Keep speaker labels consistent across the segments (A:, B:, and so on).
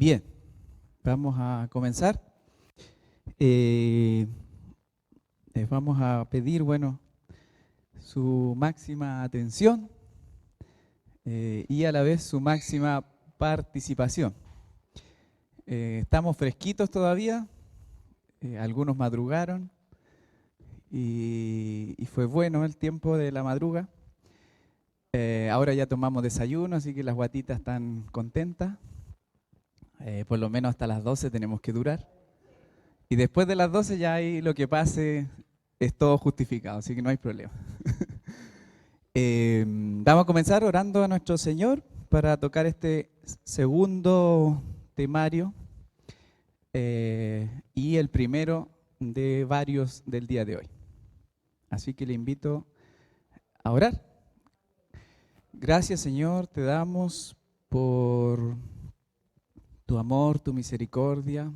A: Bien, vamos a comenzar. Les vamos a pedir, su máxima atención y a la vez su máxima participación. Estamos fresquitos todavía, algunos madrugaron y fue bueno el tiempo de la madruga. Ahora ya tomamos desayuno, así que las guatitas están contentas. Por lo menos hasta las 12 tenemos que durar. Y después de las 12 ya ahí lo que pase es todo justificado, así que no hay problema. Vamos a comenzar orando a nuestro Señor para tocar este segundo temario y el primero de varios del día de hoy. Así que le invito a orar. Gracias, Señor, te damos por tu amor, tu misericordia,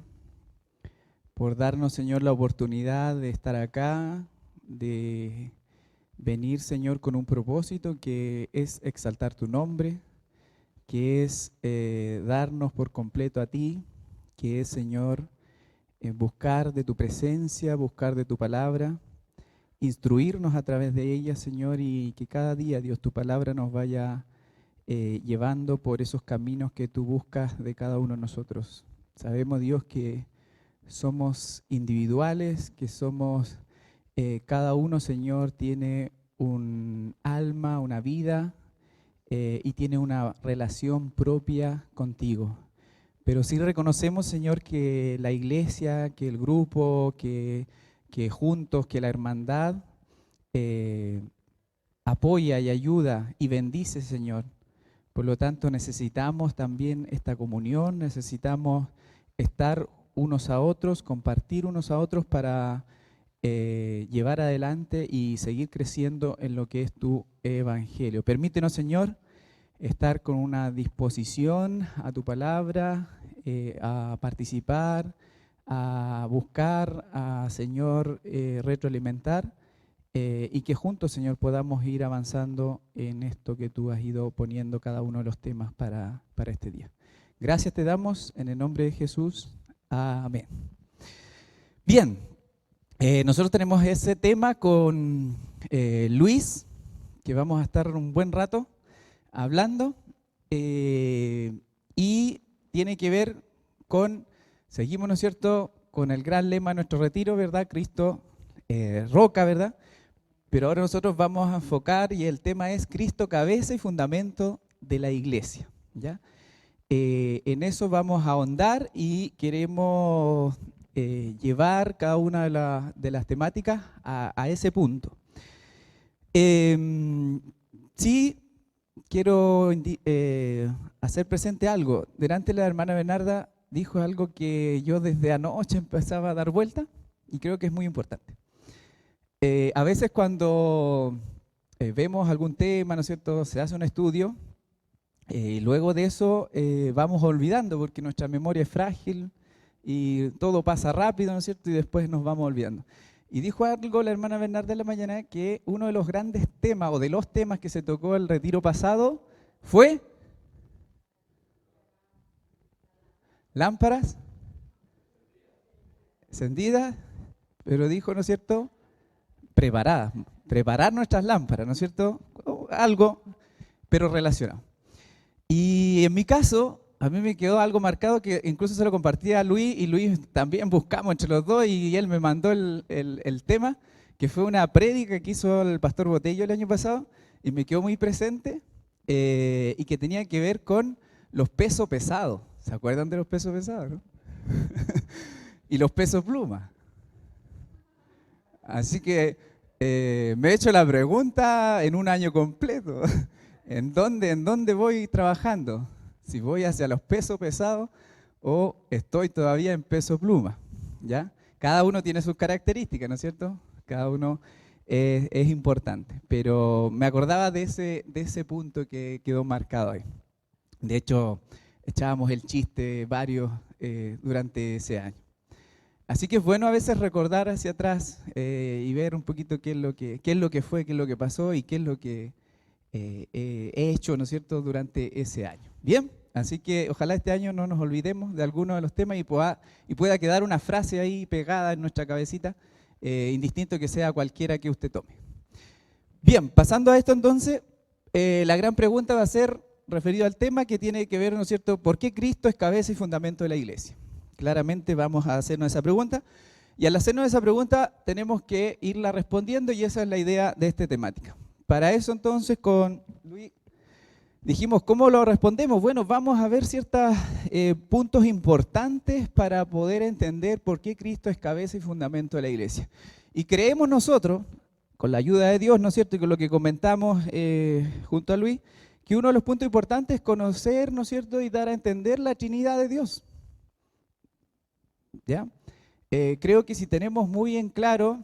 A: por darnos, Señor, la oportunidad de estar acá, de venir, Señor, con un propósito que es exaltar tu nombre, que es darnos por completo a ti, que es, Señor, buscar de tu presencia, buscar de tu palabra, instruirnos a través de ella, Señor, y que cada día, Dios, tu palabra nos vaya llevando por esos caminos que tú buscas de cada uno de nosotros. Sabemos, Dios, que somos individuales, que somos, cada uno, Señor, tiene un alma, una vida y tiene una relación propia contigo. Pero sí reconocemos, Señor, que la iglesia, que el grupo, que juntos, que la hermandad apoya y ayuda y bendice, Señor. Por lo tanto, necesitamos también esta comunión, necesitamos estar unos a otros, compartir unos a otros para llevar adelante y seguir creciendo en lo que es tu evangelio. Permítenos, Señor, estar con una disposición a tu palabra, a participar, a buscar, a, Señor, retroalimentar y que juntos, Señor, podamos ir avanzando en esto que tú has ido poniendo cada uno de los temas para este día. Gracias te damos en el nombre de Jesús. Amén. Bien, nosotros tenemos ese tema con Luis, que vamos a estar un buen rato hablando y tiene que ver con, seguimos, ¿no es cierto?, con el gran lema de nuestro retiro, ¿verdad? Cristo roca, ¿verdad? Pero ahora nosotros vamos a enfocar y el tema es Cristo cabeza y fundamento de la iglesia, ¿ya? En eso vamos a ahondar y queremos llevar cada una de las temáticas a ese punto. Sí, quiero hacer presente algo. Delante la hermana Bernarda dijo algo que yo desde anoche empezaba a dar vuelta y creo que es muy importante. A veces cuando vemos algún tema, ¿no es cierto?, se hace un estudio, luego de eso vamos olvidando porque nuestra memoria es frágil y todo pasa rápido, ¿no es cierto?, y después nos vamos olvidando. Y dijo algo la hermana Bernarda en la mañana que uno de los grandes temas o de los temas que se tocó el retiro pasado fue lámparas encendidas, pero dijo, ¿no es cierto?, preparadas, preparar nuestras lámparas, ¿no es cierto?, algo, pero relacionado. Y en mi caso, a mí me quedó algo marcado que incluso se lo compartí a Luis y Luis también buscamos entre los dos y él me mandó el tema, que fue una prédica que hizo el pastor Botello el año pasado y me quedó muy presente y que tenía que ver con los pesos pesados. ¿Se acuerdan de los pesos pesados, no? Y los pesos plumas. Así que me he hecho la pregunta en un año completo. ¿En dónde voy trabajando? Si voy hacia los pesos pesados o estoy todavía en peso pluma, ¿ya? Cada uno tiene sus características, ¿no es cierto? Cada uno es importante, pero me acordaba de ese punto que quedó marcado ahí. De hecho, echábamos el chiste varios durante ese año. Así que es bueno a veces recordar hacia atrás y ver un poquito qué es lo que fue, qué es lo que pasó y qué es lo que he hecho, ¿no es cierto?, durante ese año. Bien, Así que ojalá este año no nos olvidemos de alguno de los temas y pueda quedar una frase ahí pegada en nuestra cabecita, indistinto que sea cualquiera que usted tome. Bien, pasando a esto entonces, la gran pregunta va a ser referido al tema que tiene que ver, ¿no es cierto?, ¿por qué Cristo es cabeza y fundamento de la iglesia? Claramente vamos a hacernos esa pregunta, y al hacernos esa pregunta tenemos que irla respondiendo, y esa es la idea de esta temática. Para eso entonces con Luis dijimos, ¿cómo lo respondemos? Bueno, vamos a ver ciertos puntos importantes para poder entender por qué Cristo es cabeza y fundamento de la iglesia. Y creemos nosotros, con la ayuda de Dios, ¿no es cierto?, y con lo que comentamos junto a Luis, que uno de los puntos importantes es conocer, ¿no es cierto?, y dar a entender la Trinidad de Dios. ¿Ya? Creo que si tenemos muy en claro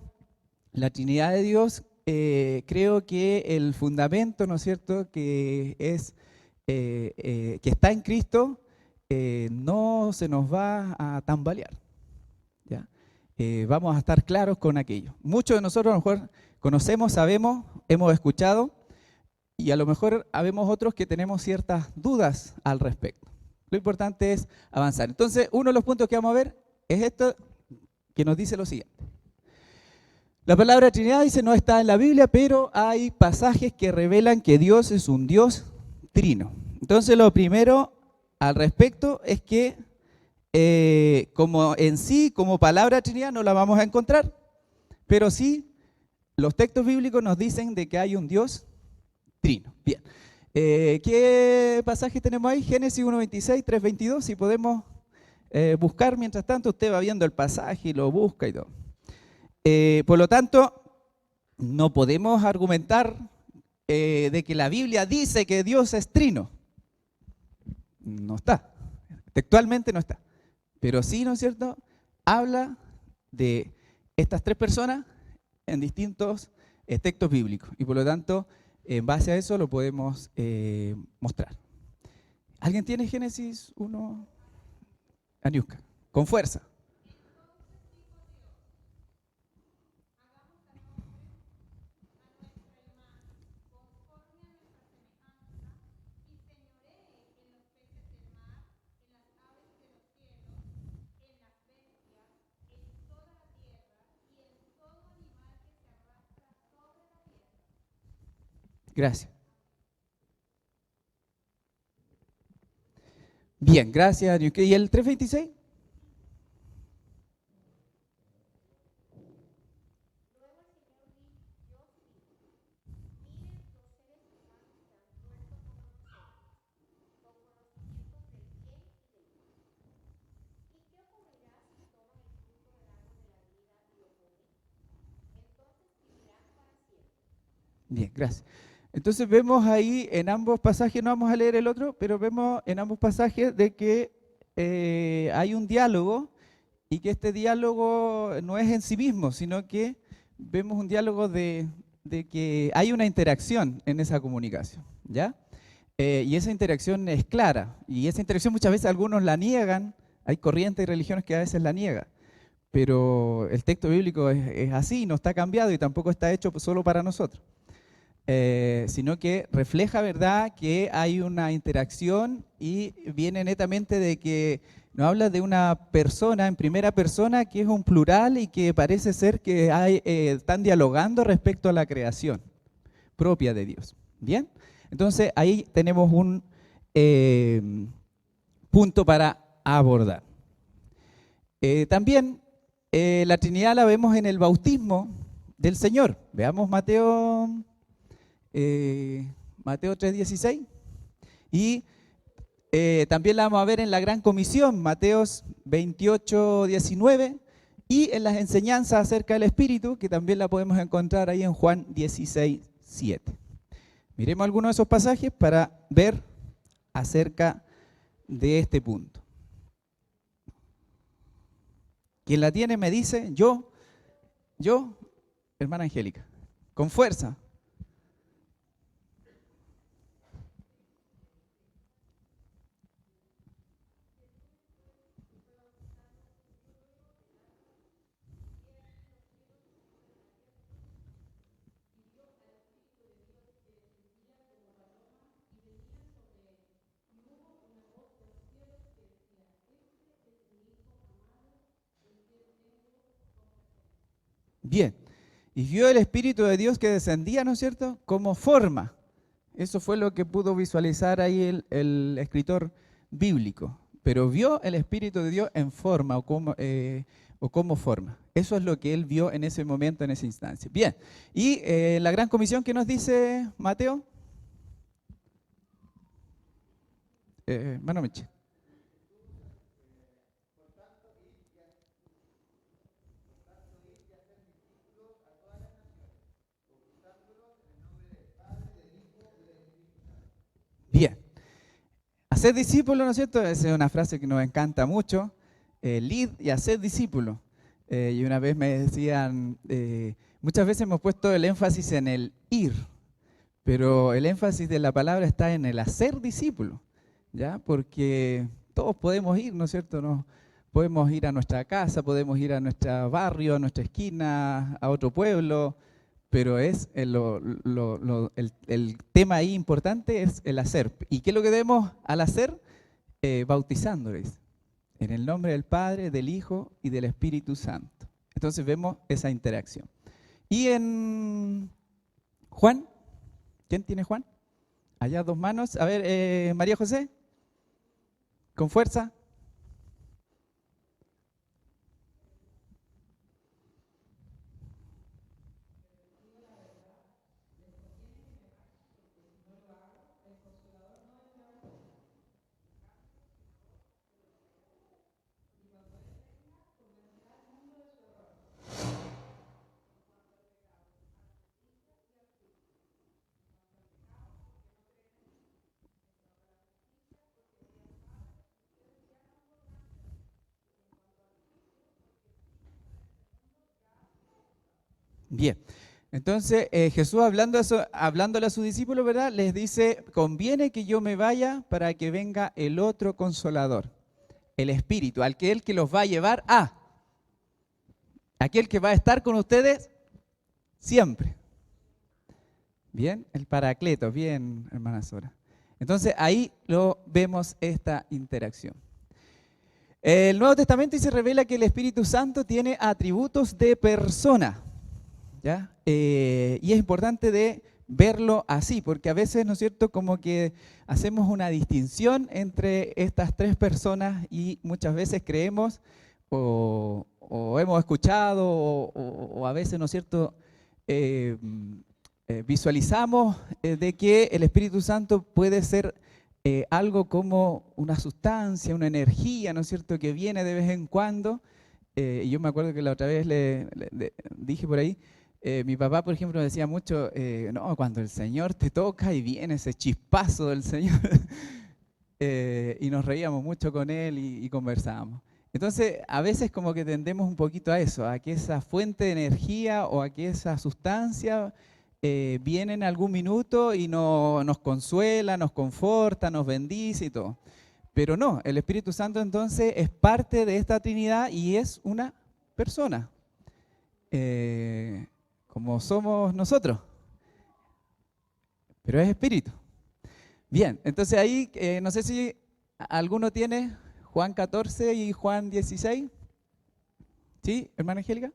A: la Trinidad de Dios, creo que el fundamento, ¿no es cierto?, que está en Cristo, no se nos va a tambalear. ¿Ya? Vamos a estar claros con aquello. Muchos de nosotros a lo mejor conocemos, sabemos, hemos escuchado, y a lo mejor habemos otros que tenemos ciertas dudas al respecto. Lo importante es avanzar. Entonces, uno de los puntos que vamos a ver es esto, que nos dice lo siguiente. La palabra Trinidad dice no está en la Biblia, pero hay pasajes que revelan que Dios es un Dios trino. Entonces, lo primero al respecto es que como en sí, como palabra Trinidad, no la vamos a encontrar, pero sí los textos bíblicos nos dicen de que hay un Dios trino. Bien. ¿Qué pasaje tenemos ahí? Génesis 1:26, 3:22, si podemos buscar mientras tanto, usted va viendo el pasaje y lo busca y todo. Por lo tanto, no podemos argumentar de que la Biblia dice que Dios es trino. No está, textualmente no está. Pero sí, ¿no es cierto?, habla de estas tres personas en distintos textos bíblicos. Y por lo tanto, en base a eso lo podemos mostrar. ¿Alguien tiene Génesis 1? Aniuska, con fuerza. Gracias. Bien, gracias, Aniuska. ¿Y el 3:26? Bien, gracias. Entonces vemos ahí en ambos pasajes, no vamos a leer el otro, pero vemos en ambos pasajes de que hay un diálogo y que este diálogo no es en sí mismo, sino que vemos un diálogo de que hay una interacción en esa comunicación, ¿ya? Y esa interacción es clara, y esa interacción muchas veces algunos la niegan, hay corrientes y religiones que a veces la niegan, pero el texto bíblico es así, no está cambiado y tampoco está hecho solo para nosotros. Sino que refleja, ¿verdad?, que hay una interacción y viene netamente de que nos habla de una persona en primera persona que es un plural y que parece ser que están dialogando respecto a la creación propia de Dios. ¿Bien? Entonces ahí tenemos un punto para abordar. También la Trinidad la vemos en el bautismo del Señor. Veamos Mateo 3:16 y también la vamos a ver en la Gran Comisión, Mateos 28:19, y en las enseñanzas acerca del Espíritu, que también la podemos encontrar ahí en Juan 16:7. Miremos algunos de esos pasajes para ver acerca de este punto. Quien la tiene me dice, yo, hermana Angélica, con fuerza. Bien. Y vio el Espíritu de Dios que descendía, ¿no es cierto?, como forma. Eso fue lo que pudo visualizar ahí el escritor bíblico. Pero vio el Espíritu de Dios en forma o como forma. Eso es lo que él vio en ese momento, en esa instancia. Bien. Y la gran comisión que nos dice Mateo. Hermano Meche. Bien. Hacer discípulos, ¿no es cierto? Esa es una frase que nos encanta mucho. Id y hacer discípulos. Y una vez me decían, muchas veces hemos puesto el énfasis en el ir, pero el énfasis de la palabra está en el hacer discípulos, ¿ya? Porque todos podemos ir, ¿no es cierto? Podemos ir a nuestra casa, podemos ir a nuestro barrio, a nuestra esquina, a otro pueblo, pero es el tema ahí importante es el hacer. ¿Y qué es lo que debemos al hacer? Bautizándoles en el nombre del Padre, del Hijo y del Espíritu Santo. Entonces vemos esa interacción. Y en Juan, ¿quién tiene Juan? Allá dos manos. A ver, María José, con fuerza. Bien, entonces Jesús hablándole a sus discípulos, ¿verdad? Les dice, conviene que yo me vaya para que venga el otro consolador, el Espíritu, aquel que los va a llevar aquel que va a estar con ustedes siempre. Bien, el Paracleto, bien, hermana Sora. Entonces ahí lo vemos esta interacción. El Nuevo Testamento se revela que el Espíritu Santo tiene atributos de persona. ¿Ya? Y es importante de verlo así, porque a veces, ¿no es cierto?, como que hacemos una distinción entre estas tres personas y muchas veces creemos o hemos escuchado o a veces, ¿no es cierto?, visualizamos de que el Espíritu Santo puede ser algo como una sustancia, una energía, ¿no es cierto?, que viene de vez en cuando. Y yo me acuerdo que la otra vez le dije por ahí, mi papá, por ejemplo, me decía mucho, no, cuando el Señor te toca y viene ese chispazo del Señor, y nos reíamos mucho con él y conversábamos. Entonces, a veces como que tendemos un poquito a eso, a que esa fuente de energía o a que esa sustancia viene en algún minuto y nos consuela, nos conforta, nos bendice y todo. Pero no, el Espíritu Santo entonces es parte de esta Trinidad y es una persona. Como somos nosotros, pero es espíritu. Bien, entonces ahí, no sé si alguno tiene Juan 14 y Juan 16. ¿Sí, hermana Angélica?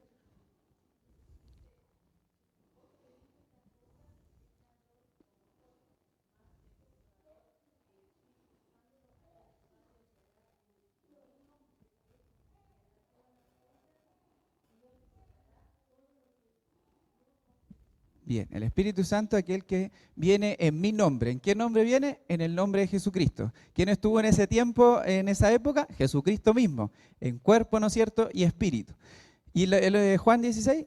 A: Bien, el Espíritu Santo es aquel que viene en mi nombre. ¿En qué nombre viene? En el nombre de Jesucristo. ¿Quién estuvo en ese tiempo, en esa época? Jesucristo mismo, en cuerpo, ¿no es cierto?, y espíritu. ¿Y el de Juan 16?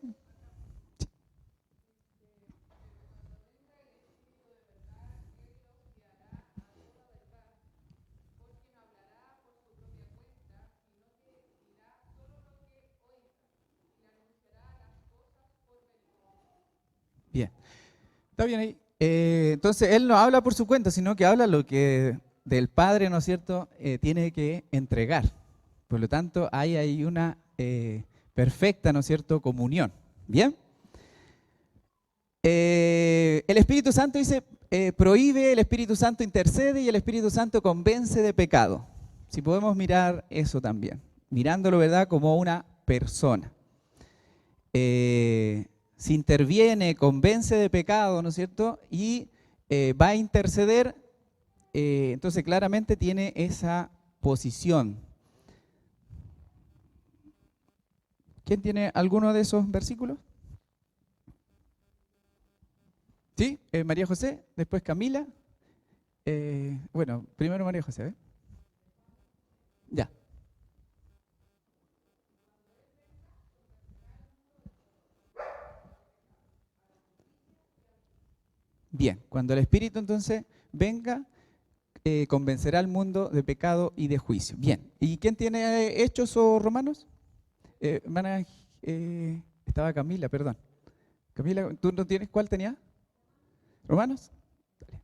A: Bien, está bien ahí. Entonces, Él no habla por su cuenta, sino que habla lo que del Padre, ¿no es cierto?, tiene que entregar. Por lo tanto, hay ahí una perfecta, ¿no es cierto?, comunión. ¿Bien? El Espíritu Santo dice, prohíbe, el Espíritu Santo intercede y el Espíritu Santo convence de pecado. Si podemos mirar eso también, mirándolo, ¿verdad?, como una persona. se interviene, convence de pecado, ¿no es cierto? Y va a interceder, entonces claramente tiene esa posición. ¿Quién tiene alguno de esos versículos? ¿Sí? María José, después Camila. Bueno, primero María José, ¿eh? Ya. Bien, cuando el Espíritu entonces venga, convencerá al mundo de pecado y de juicio. Bien, ¿y quién tiene Hechos o Romanos? Hermana, estaba Camila, perdón. Camila, ¿tú no tienes cuál tenía? ¿Romanos? Dale.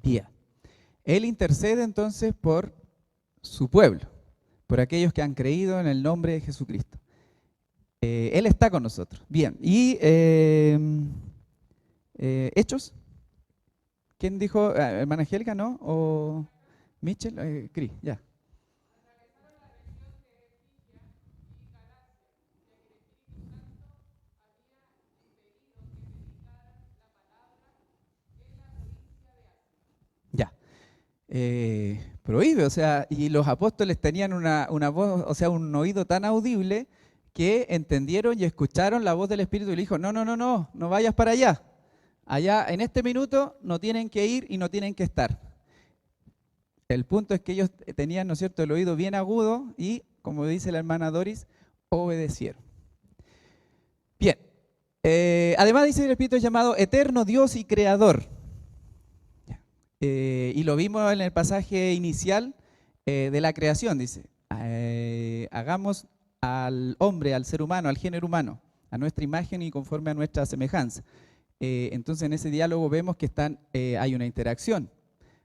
A: Bien. Él intercede entonces por su pueblo, por aquellos que han creído en el nombre de Jesucristo. Él está con nosotros. Bien, y Hechos, ¿quién dijo? ¿Hermana Angélica, no? ¿O Mitchell? Cris, ya. Ya. Prohíbe, o sea, y los apóstoles tenían una voz, o sea, un oído tan audible que entendieron y escucharon la voz del Espíritu y le dijo, no, no, no, no, no vayas para allá. Allá en este minuto no tienen que ir y no tienen que estar. El punto es que ellos tenían, ¿no es cierto?, el oído bien agudo y, como dice la hermana Doris, obedecieron. Bien, además dice el Espíritu es llamado eterno Dios y Creador. Y lo vimos en el pasaje inicial de la creación, dice, hagamos al hombre, al ser humano, al género humano, a nuestra imagen y conforme a nuestra semejanza. Entonces en ese diálogo vemos que hay una interacción.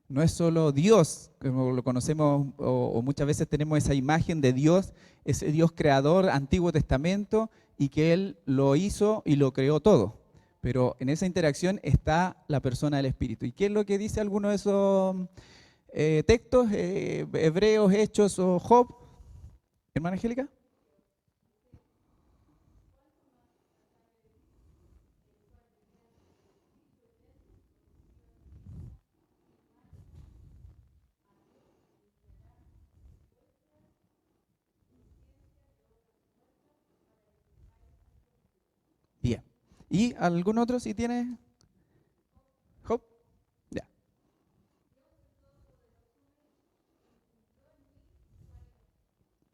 A: No es solo Dios, como lo conocemos o muchas veces tenemos esa imagen de Dios, ese Dios creador, Antiguo Testamento, y que Él lo hizo y lo creó todo. Pero en esa interacción está la persona del Espíritu. ¿Y qué es lo que dice alguno de esos textos? Hebreos, Hechos o Job. Hermana Angélica. Bien. ¿Y algún otro si tiene Job? Ya.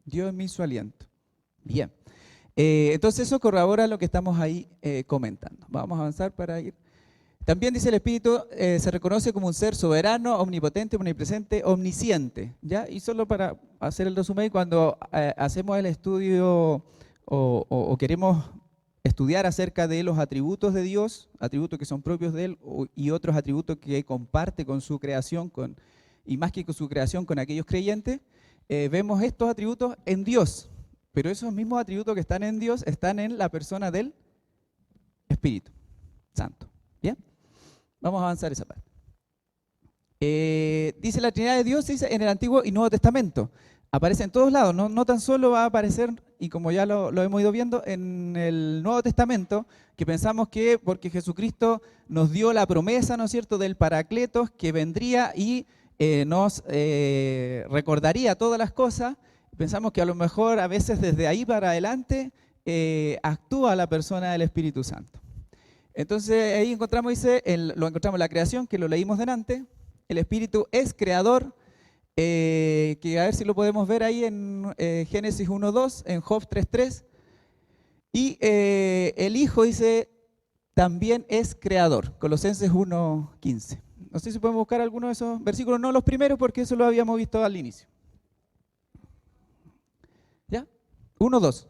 A: Dio en mí su aliento. Bien. Entonces eso corrobora lo que estamos ahí comentando. Vamos a avanzar para ir. También dice el Espíritu, se reconoce como un ser soberano, omnipotente, omnipresente, omnisciente. ¿Ya? Y solo para hacer el resumen, cuando hacemos el estudio o queremos estudiar acerca de los atributos de Dios, atributos que son propios de Él y otros atributos que comparte con su creación, y más que con su creación, con aquellos creyentes, vemos estos atributos en Dios. Pero esos mismos atributos que están en Dios están en la persona del Espíritu Santo. ¿Bien? Vamos a avanzar esa parte. Dice la Trinidad de Dios, dice en el Antiguo y Nuevo Testamento. Aparece en todos lados, no tan solo va a aparecer, y como ya lo hemos ido viendo, en el Nuevo Testamento, que pensamos que porque Jesucristo nos dio la promesa, ¿no es cierto?, del Paracletos, que vendría y nos recordaría todas las cosas, pensamos que a lo mejor a veces desde ahí para adelante actúa la persona del Espíritu Santo. Entonces ahí encontramos, dice, lo encontramos en la creación, que lo leímos delante. El Espíritu es creador, que a ver si lo podemos ver ahí en Génesis 1:2, en Job 3:3. Y el Hijo, dice, también es creador, Colosenses 1:15. No sé si podemos buscar alguno de esos versículos, no los primeros, porque eso lo habíamos visto al inicio. ¿Ya? 1:2.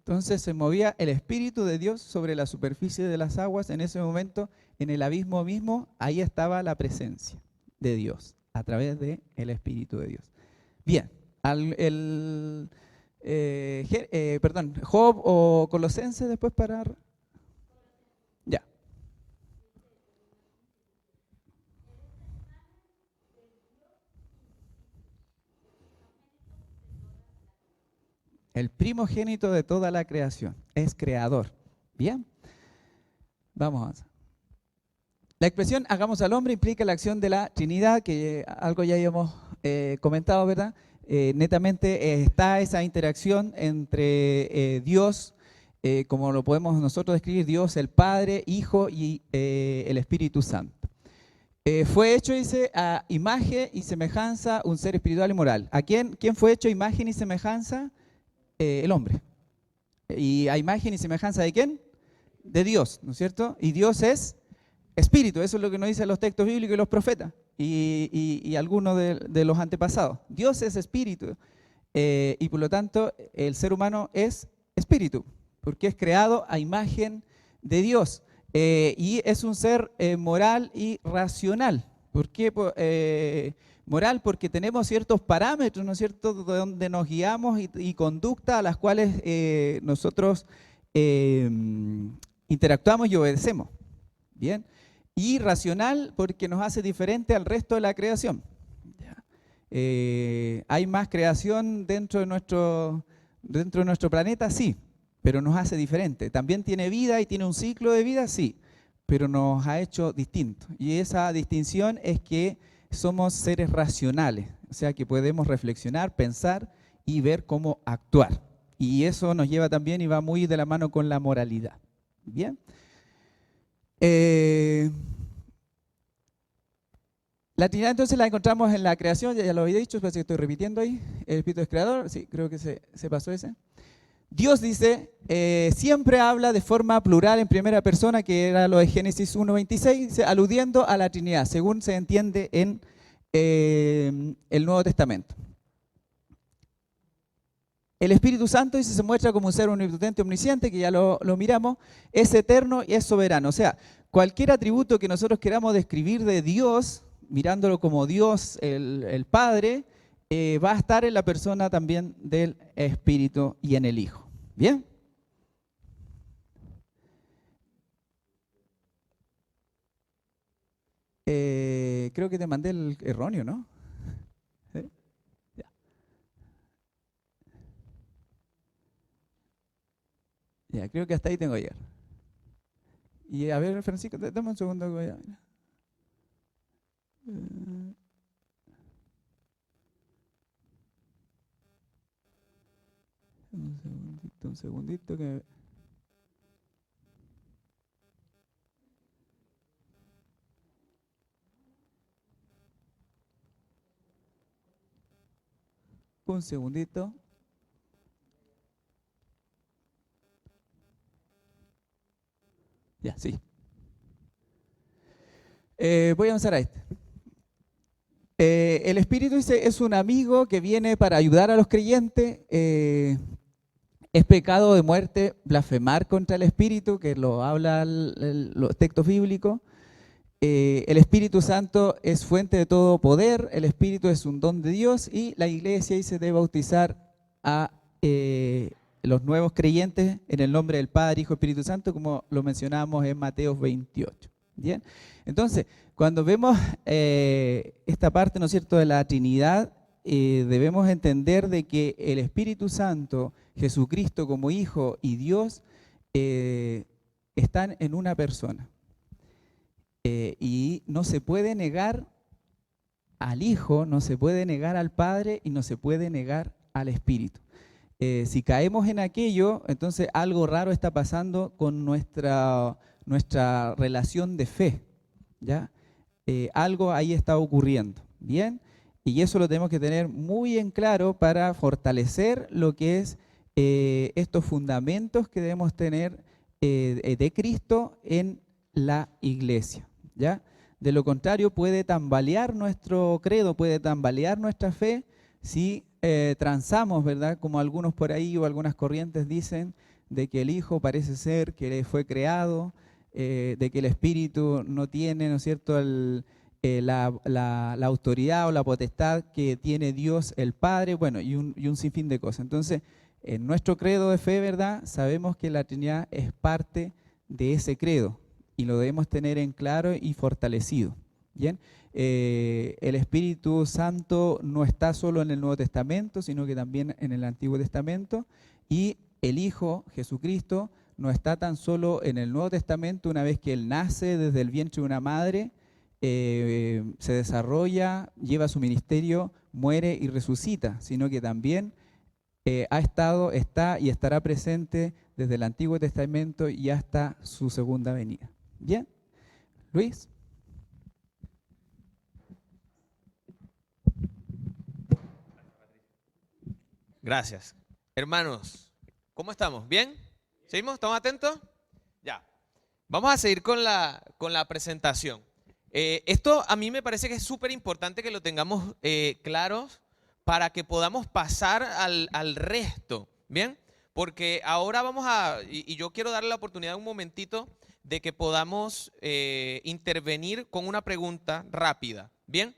A: Entonces se movía el Espíritu de Dios sobre la superficie de las aguas. En ese momento, en el abismo mismo, ahí estaba la presencia de Dios, a través del Espíritu de Dios. Bien, Job o Colosenses después para... Ya. El primogénito de toda la creación, es creador. Bien, vamos a avanzar. La expresión hagamos al hombre implica la acción de la Trinidad, que algo ya habíamos comentado, ¿verdad? Netamente está esa interacción entre Dios, como lo podemos nosotros describir, Dios el Padre, Hijo y el Espíritu Santo. Fue hecho, dice, a imagen y semejanza un ser espiritual y moral. ¿A quién fue hecho a imagen y semejanza? El hombre. ¿Y a imagen y semejanza de quién? De Dios, ¿no es cierto? Y Dios es espíritu, eso es lo que nos dicen los textos bíblicos y los profetas y algunos de los antepasados. Dios es espíritu y por lo tanto el ser humano es espíritu, porque es creado a imagen de Dios y es un ser moral y racional. ¿Por qué? Moral, porque tenemos ciertos parámetros, ¿no es cierto?, donde nos guiamos y conductas a las cuales nosotros interactuamos y obedecemos. Bien. Y racional porque nos hace diferente al resto de la creación. ¿Hay más creación dentro de nuestro planeta? Sí, pero nos hace diferente. También tiene vida y tiene un ciclo de vida, sí, pero nos ha hecho distintos. Y esa distinción es que somos seres racionales, o sea que podemos reflexionar, pensar y ver cómo actuar. Y eso nos lleva también y va muy de la mano con la moralidad. Bien. La Trinidad entonces la encontramos en la creación, ya lo había dicho, parece que estoy repitiendo ahí. El Espíritu es creador, sí, creo que se pasó ese. Dios dice, siempre habla de forma plural en primera persona, que era lo de Génesis 1:26, aludiendo a la Trinidad, según se entiende en el Nuevo Testamento. El Espíritu Santo, dice, se muestra como un ser omnipotente, omnisciente, que ya lo miramos, es eterno y es soberano. O sea, cualquier atributo que nosotros queramos describir de Dios, mirándolo como Dios, el Padre, va a estar en la persona también del Espíritu y en el Hijo. ¿Bien? Creo que te mandé el erróneo, ¿no? ¿Sí? Ya. Ya, creo que hasta ahí tengo que llegar. Y a ver, Francisco, dame un segundo. Que voy a... Un segundito que... Un segundito. Ya, sí. Voy a avanzar a este. El Espíritu, dice, es un amigo que viene para ayudar a los creyentes. Es pecado de muerte blasfemar contra el Espíritu, que lo habla los textos bíblicos. El Espíritu Santo es fuente de todo poder, el Espíritu es un don de Dios y la iglesia dice debe bautizar a los nuevos creyentes en el nombre del Padre, Hijo y Espíritu Santo, como lo mencionamos en Mateo 28. ¿Bien? Entonces, cuando vemos esta parte, ¿no es cierto?, de la Trinidad, debemos entender de que el Espíritu Santo, Jesucristo como Hijo y Dios están en una persona. Y no se puede negar al Hijo, no se puede negar al Padre y no se puede negar al Espíritu. Si caemos en aquello, entonces algo raro está pasando con nuestra relación de fe, ¿ya? Algo ahí está ocurriendo, ¿bien? Y eso lo tenemos que tener muy en claro para fortalecer lo que es estos fundamentos que debemos tener de Cristo en la iglesia, ¿ya? De lo contrario puede tambalear nuestro credo, puede tambalear nuestra fe si transamos, ¿verdad? Como algunos por ahí o algunas corrientes dicen de que el Hijo parece ser que fue creado, de que el Espíritu no tiene, ¿no es cierto?, la autoridad o la potestad que tiene Dios el Padre, bueno, y un sinfín de cosas. Entonces, en nuestro credo de fe, ¿verdad?, sabemos que la Trinidad es parte de ese credo y lo debemos tener en claro y fortalecido. ¿Bien? El Espíritu Santo no está solo en el Nuevo Testamento, sino que también en el Antiguo Testamento, y el Hijo, Jesucristo, no está tan solo en el Nuevo Testamento una vez que Él nace desde el vientre de una madre, se desarrolla, lleva su ministerio, muere y resucita, sino que también ha estado, está y estará presente desde el Antiguo Testamento y hasta su segunda venida. ¿Bien? Luis.
B: Gracias. Hermanos, ¿cómo estamos? ¿Bien? ¿Seguimos? ¿Estamos atentos? Ya. Vamos a seguir con la presentación. Esto a mí me parece que es súper importante que lo tengamos claros para que podamos pasar al resto, ¿bien? Porque ahora vamos y yo quiero darle la oportunidad un momentito de que podamos intervenir con una pregunta rápida, ¿bien?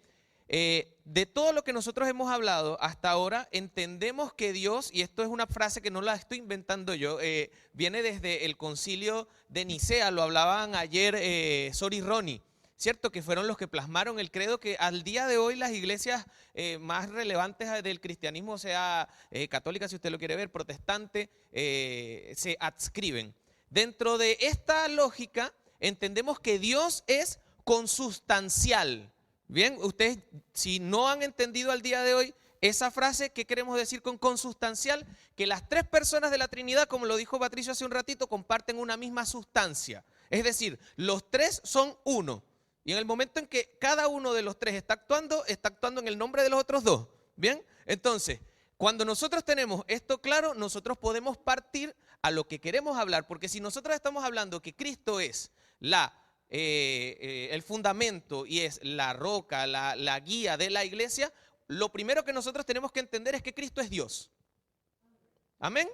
B: De todo lo que nosotros hemos hablado hasta ahora, entendemos que Dios, y esto es una frase que no la estoy inventando yo, viene desde el concilio de Nicea, lo hablaban ayer Sor y Ronnie, ¿cierto? Que fueron los que plasmaron el credo que al día de hoy las iglesias más relevantes del cristianismo, sea católica si usted lo quiere ver, protestante, se adscriben. Dentro de esta lógica entendemos que Dios es consustancial. Bien, ustedes si no han entendido al día de hoy esa frase, ¿qué queremos decir con consustancial? Que las tres personas de la Trinidad, como lo dijo Patricio hace un ratito, comparten una misma sustancia. Es decir, los tres son uno. Y en el momento en que cada uno de los tres está actuando en el nombre de los otros dos. Bien, entonces, cuando nosotros tenemos esto claro, nosotros podemos partir a lo que queremos hablar. Porque si nosotros estamos hablando que Cristo es el fundamento y es la roca, la guía de la iglesia, lo primero que nosotros tenemos que entender es que Cristo es Dios. Amén.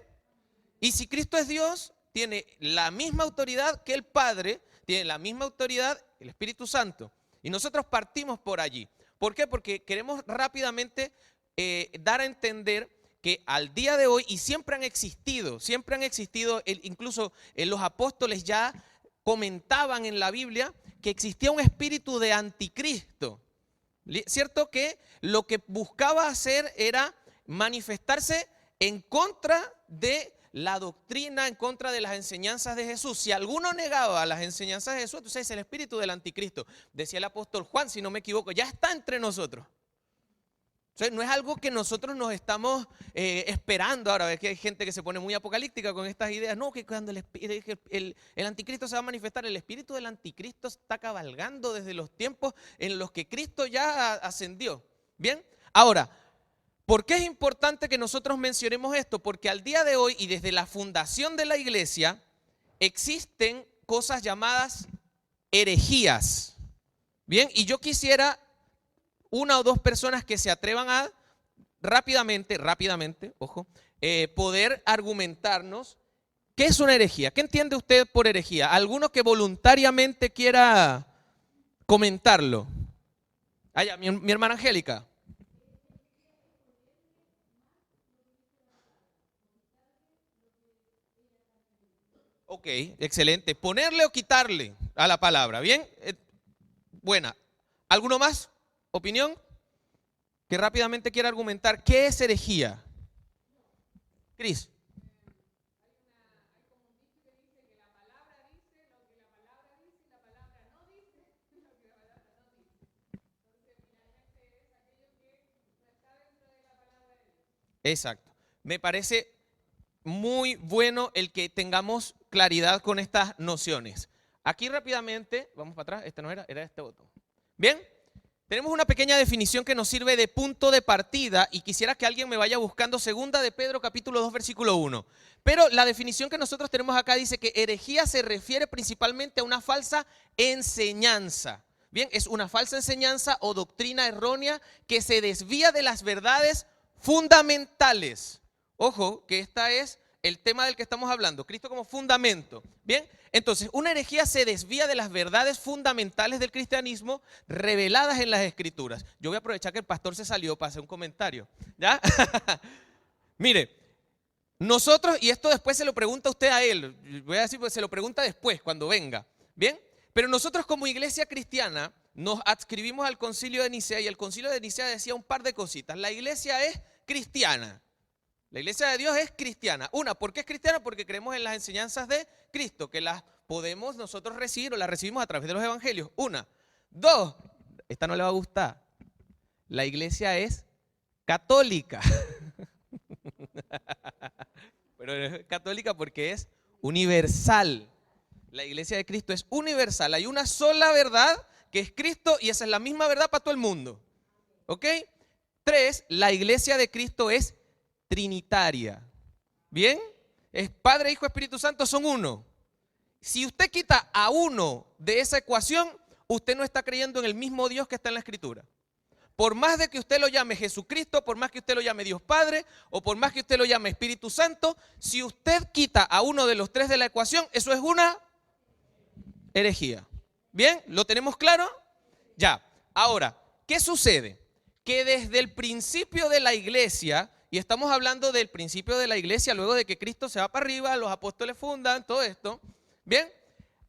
B: Y si Cristo es Dios, tiene la misma autoridad que el Padre, tiene la misma autoridad el Espíritu Santo. Y nosotros partimos por allí. ¿Por qué? Porque queremos rápidamente dar a entender que al día de hoy, y siempre han existido, incluso los apóstoles ya comentaban en la Biblia que existía un espíritu de anticristo, ¿cierto? Que lo que buscaba hacer era manifestarse en contra de la doctrina, en contra de las enseñanzas de Jesús. Si alguno negaba las enseñanzas de Jesús, entonces es el espíritu del anticristo. Decía el apóstol Juan, si no me equivoco, ya está entre nosotros. Entonces, no es algo que nosotros nos estamos esperando. Ahora, ves que hay gente que se pone muy apocalíptica con estas ideas. No, que cuando el anticristo se va a manifestar, el espíritu del anticristo está cabalgando desde los tiempos en los que Cristo ya ascendió. Bien, ahora, ¿por qué es importante que nosotros mencionemos esto? Porque al día de hoy y desde la fundación de la iglesia existen cosas llamadas herejías. Bien, y yo quisiera una o dos personas que se atrevan a rápidamente, ojo, poder argumentarnos qué es una herejía. ¿Qué entiende usted por herejía? ¿Alguno que voluntariamente quiera comentarlo? Allá, mi hermana Angélica. Ok, excelente. Ponerle o quitarle a la palabra. Bien, buena. ¿Alguno más? ¿Opinión? Que rápidamente quiera argumentar. ¿Qué es herejía? Cris. Exacto. Me parece muy bueno el que tengamos claridad con estas nociones. Aquí rápidamente, vamos para atrás, este no era este botón. Bien, tenemos una pequeña definición que nos sirve de punto de partida y quisiera que alguien me vaya buscando segunda de Pedro capítulo 2 versículo 1. Pero la definición que nosotros tenemos acá dice que herejía se refiere principalmente a una falsa enseñanza. Bien, es una falsa enseñanza o doctrina errónea que se desvía de las verdades fundamentales. Ojo, que esta es el tema del que estamos hablando, Cristo como fundamento. Bien, entonces una herejía se desvía de las verdades fundamentales del cristianismo reveladas en las Escrituras. Yo voy a aprovechar que el pastor se salió para hacer un comentario, ¿ya? Mire, nosotros, y esto después se lo pregunta usted a él, voy a decir, pues se lo pregunta después, cuando venga, ¿bien? Pero nosotros como iglesia cristiana nos adscribimos al concilio de Nicea y el concilio de Nicea decía un par de cositas. La iglesia es cristiana. La iglesia de Dios es cristiana. Una, ¿por qué es cristiana? Porque creemos en las enseñanzas de Cristo, que las podemos nosotros recibir o las recibimos a través de los evangelios. Una. Dos, esta no le va a gustar. La iglesia es católica. Pero es católica porque es universal. La iglesia de Cristo es universal. Hay una sola verdad que es Cristo y esa es la misma verdad para todo el mundo. ¿Ok? Tres, la iglesia de Cristo es trinitaria. ¿Bien? Es Padre, Hijo, Espíritu Santo, son uno. Si usted quita a uno de esa ecuación, usted no está creyendo en el mismo Dios que está en la Escritura. Por más de que usted lo llame Jesucristo, por más que usted lo llame Dios Padre, o por más que usted lo llame Espíritu Santo, si usted quita a uno de los tres de la ecuación, eso es una herejía. ¿Bien? ¿Lo tenemos claro? Ya. Ahora, ¿qué sucede? Que desde el principio de la iglesia, y estamos hablando del principio de la iglesia, luego de que Cristo se va para arriba, los apóstoles fundan, todo esto, ¿bien?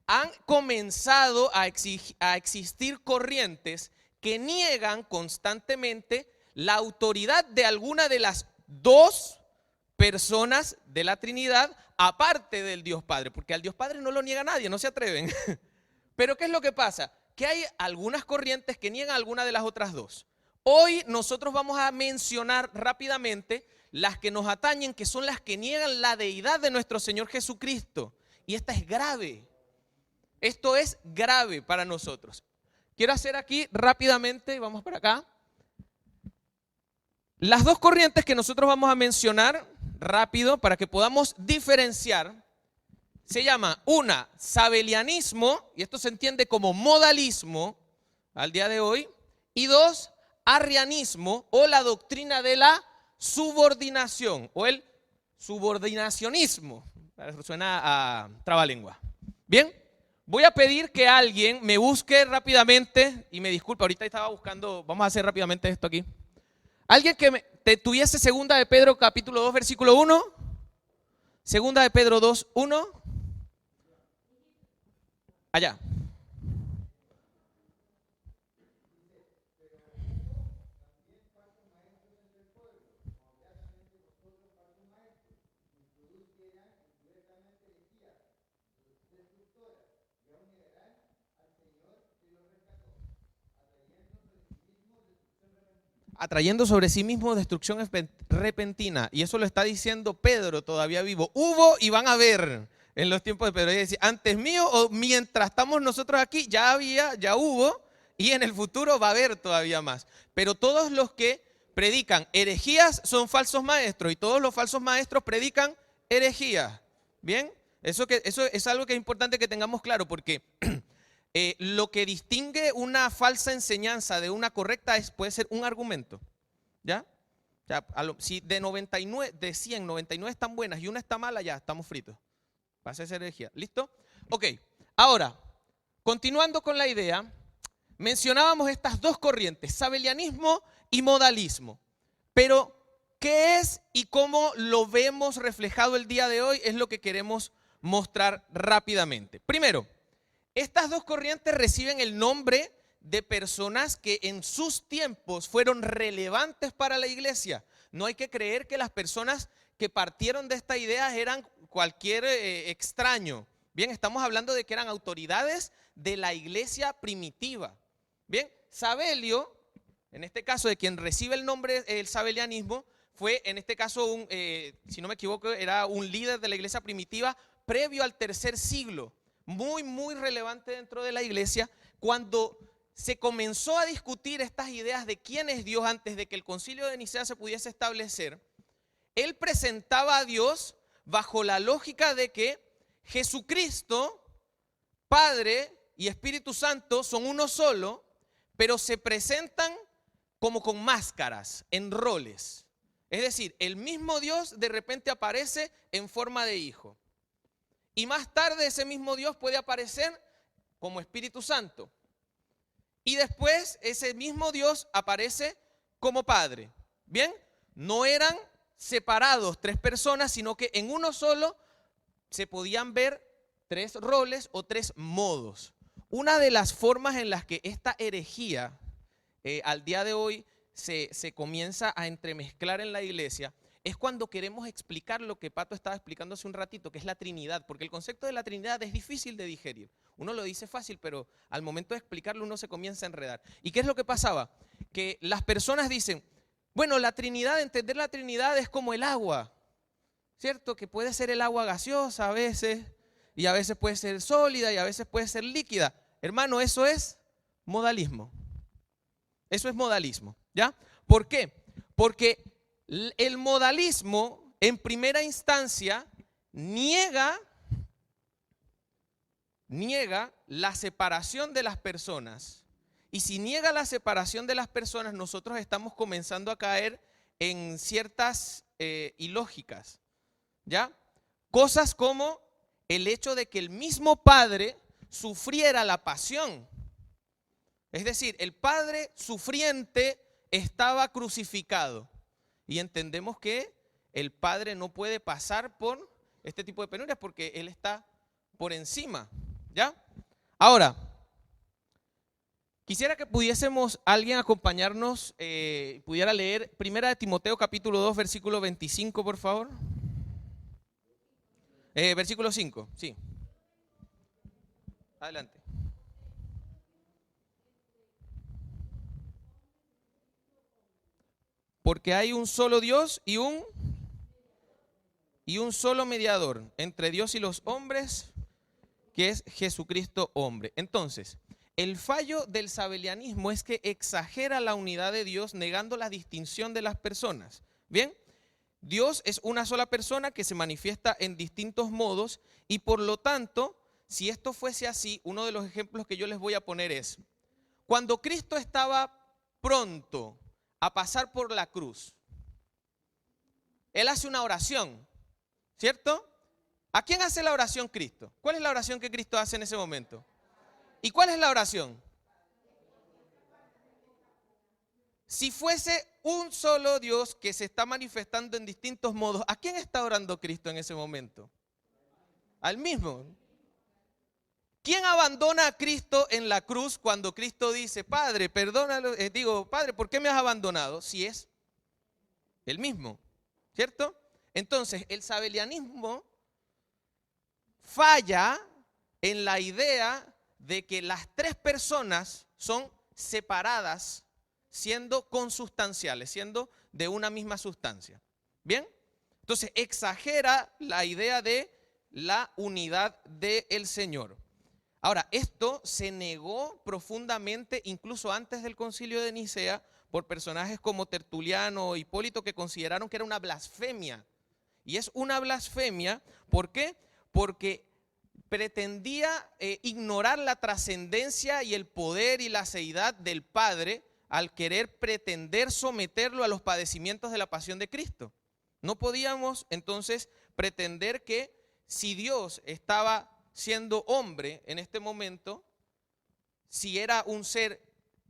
B: Han comenzado a existir corrientes que niegan constantemente la autoridad de alguna de las dos personas de la Trinidad, aparte del Dios Padre, porque al Dios Padre no lo niega nadie, no se atreven. Pero ¿qué es lo que pasa? Que hay algunas corrientes que niegan alguna de las otras dos. Hoy nosotros vamos a mencionar rápidamente las que nos atañen, que son las que niegan la deidad de nuestro Señor Jesucristo. Y esta es grave. Esto es grave para nosotros. Quiero hacer aquí rápidamente, vamos para acá, las dos corrientes que nosotros vamos a mencionar rápido para que podamos diferenciar. Se llama una, sabelianismo, y esto se entiende como modalismo al día de hoy, y dos, arrianismo o la doctrina de la subordinación o el subordinacionismo. Suena a trabalengua. Bien, voy a pedir que alguien me busque rápidamente, y me disculpe, ahorita estaba buscando, vamos a hacer rápidamente esto aquí. Alguien que te tuviese segunda de Pedro capítulo 2 versículo 1, segunda de Pedro 2, 1, allá. Atrayendo sobre sí mismo destrucción repentina. Y eso lo está diciendo Pedro todavía vivo. Hubo y van a haber en los tiempos de Pedro. Es decir, antes mío o mientras estamos nosotros aquí, ya había, ya hubo, y en el futuro va a haber todavía más. Pero todos los que predican herejías son falsos maestros y todos los falsos maestros predican herejías. ¿Bien? Eso es algo que es importante que tengamos claro porque lo que distingue una falsa enseñanza de una correcta puede ser un argumento. ¿Ya? Si de 99, de 100, 99 están buenas y una está mala, ya estamos fritos. Va a ser herejía. ¿Listo? Ok. Ahora, continuando con la idea, mencionábamos estas dos corrientes, sabelianismo y modalismo. Pero, ¿qué es y cómo lo vemos reflejado el día de hoy? Es lo que queremos mostrar rápidamente. Primero, estas dos corrientes reciben el nombre de personas que en sus tiempos fueron relevantes para la iglesia. No hay que creer que las personas que partieron de esta idea eran cualquier extraño. Bien, estamos hablando de que eran autoridades de la iglesia primitiva. Bien, Sabelio, en este caso de quien recibe el nombre, el sabelianismo, fue en este caso, si no me equivoco, era un líder de la iglesia primitiva previo al tercer siglo. Muy, muy relevante dentro de la iglesia, cuando se comenzó a discutir estas ideas de quién es Dios antes de que el concilio de Nicea se pudiese establecer. Él presentaba a Dios bajo la lógica de que Jesucristo, Padre y Espíritu Santo son uno solo, pero se presentan como con máscaras, en roles. Es decir, el mismo Dios de repente aparece en forma de hijo. Y más tarde ese mismo Dios puede aparecer como Espíritu Santo. Y después ese mismo Dios aparece como Padre. ¿Bien? No eran separados tres personas, sino que en uno solo se podían ver tres roles o tres modos. Una de las formas en las que esta herejía al día de hoy se comienza a entremezclar en la iglesia es cuando queremos explicar lo que Pato estaba explicando hace un ratito, que es la Trinidad, porque el concepto de la Trinidad es difícil de digerir. Uno lo dice fácil, pero al momento de explicarlo uno se comienza a enredar. ¿Y qué es lo que pasaba? Que las personas dicen, bueno, la Trinidad, entender la Trinidad es como el agua, ¿cierto? Que puede ser el agua gaseosa a veces, y a veces puede ser sólida, y a veces puede ser líquida. Hermano, eso es modalismo. Eso es modalismo, ¿ya? ¿Por qué? Porque el modalismo, en primera instancia, niega la separación de las personas. Y si niega la separación de las personas, nosotros estamos comenzando a caer en ciertas ilógicas, ¿ya? Cosas como el hecho de que el mismo Padre sufriera la pasión. Es decir, el Padre sufriente estaba crucificado. Y entendemos que el Padre no puede pasar por este tipo de penurias porque Él está por encima, ¿ya? Ahora, quisiera que pudiésemos alguien acompañarnos, pudiera leer 1 Timoteo capítulo 2, versículo 25, por favor. Versículo 5, sí. Adelante. Porque hay un solo Dios y un solo mediador entre Dios y los hombres, que es Jesucristo hombre. Entonces, el fallo del sabelianismo es que exagera la unidad de Dios negando la distinción de las personas. Bien, Dios es una sola persona que se manifiesta en distintos modos y por lo tanto, si esto fuese así, uno de los ejemplos que yo les voy a poner es, cuando Cristo estaba pronto a pasar por la cruz, Él hace una oración, ¿cierto? ¿A quién hace la oración Cristo? ¿Cuál es la oración que Cristo hace en ese momento? ¿Y cuál es la oración? Si fuese un solo Dios que se está manifestando en distintos modos, ¿a quién está orando Cristo en ese momento? Al mismo. ¿Quién abandona a Cristo en la cruz cuando Cristo dice, Padre, perdónalo, Padre, ¿por qué me has abandonado? Si es el mismo, ¿cierto? Entonces, el sabelianismo falla en la idea de que las tres personas son separadas, siendo consustanciales, siendo de una misma sustancia. ¿Bien? Entonces, exagera la idea de la unidad del Señor. Ahora, esto se negó profundamente incluso antes del Concilio de Nicea por personajes como Tertuliano o Hipólito que consideraron que era una blasfemia. Y es una blasfemia, ¿por qué? Porque pretendía ignorar la trascendencia y el poder y la seidad del Padre al querer pretender someterlo a los padecimientos de la pasión de Cristo. No podíamos entonces pretender que si Dios estaba siendo hombre en este momento, si era un ser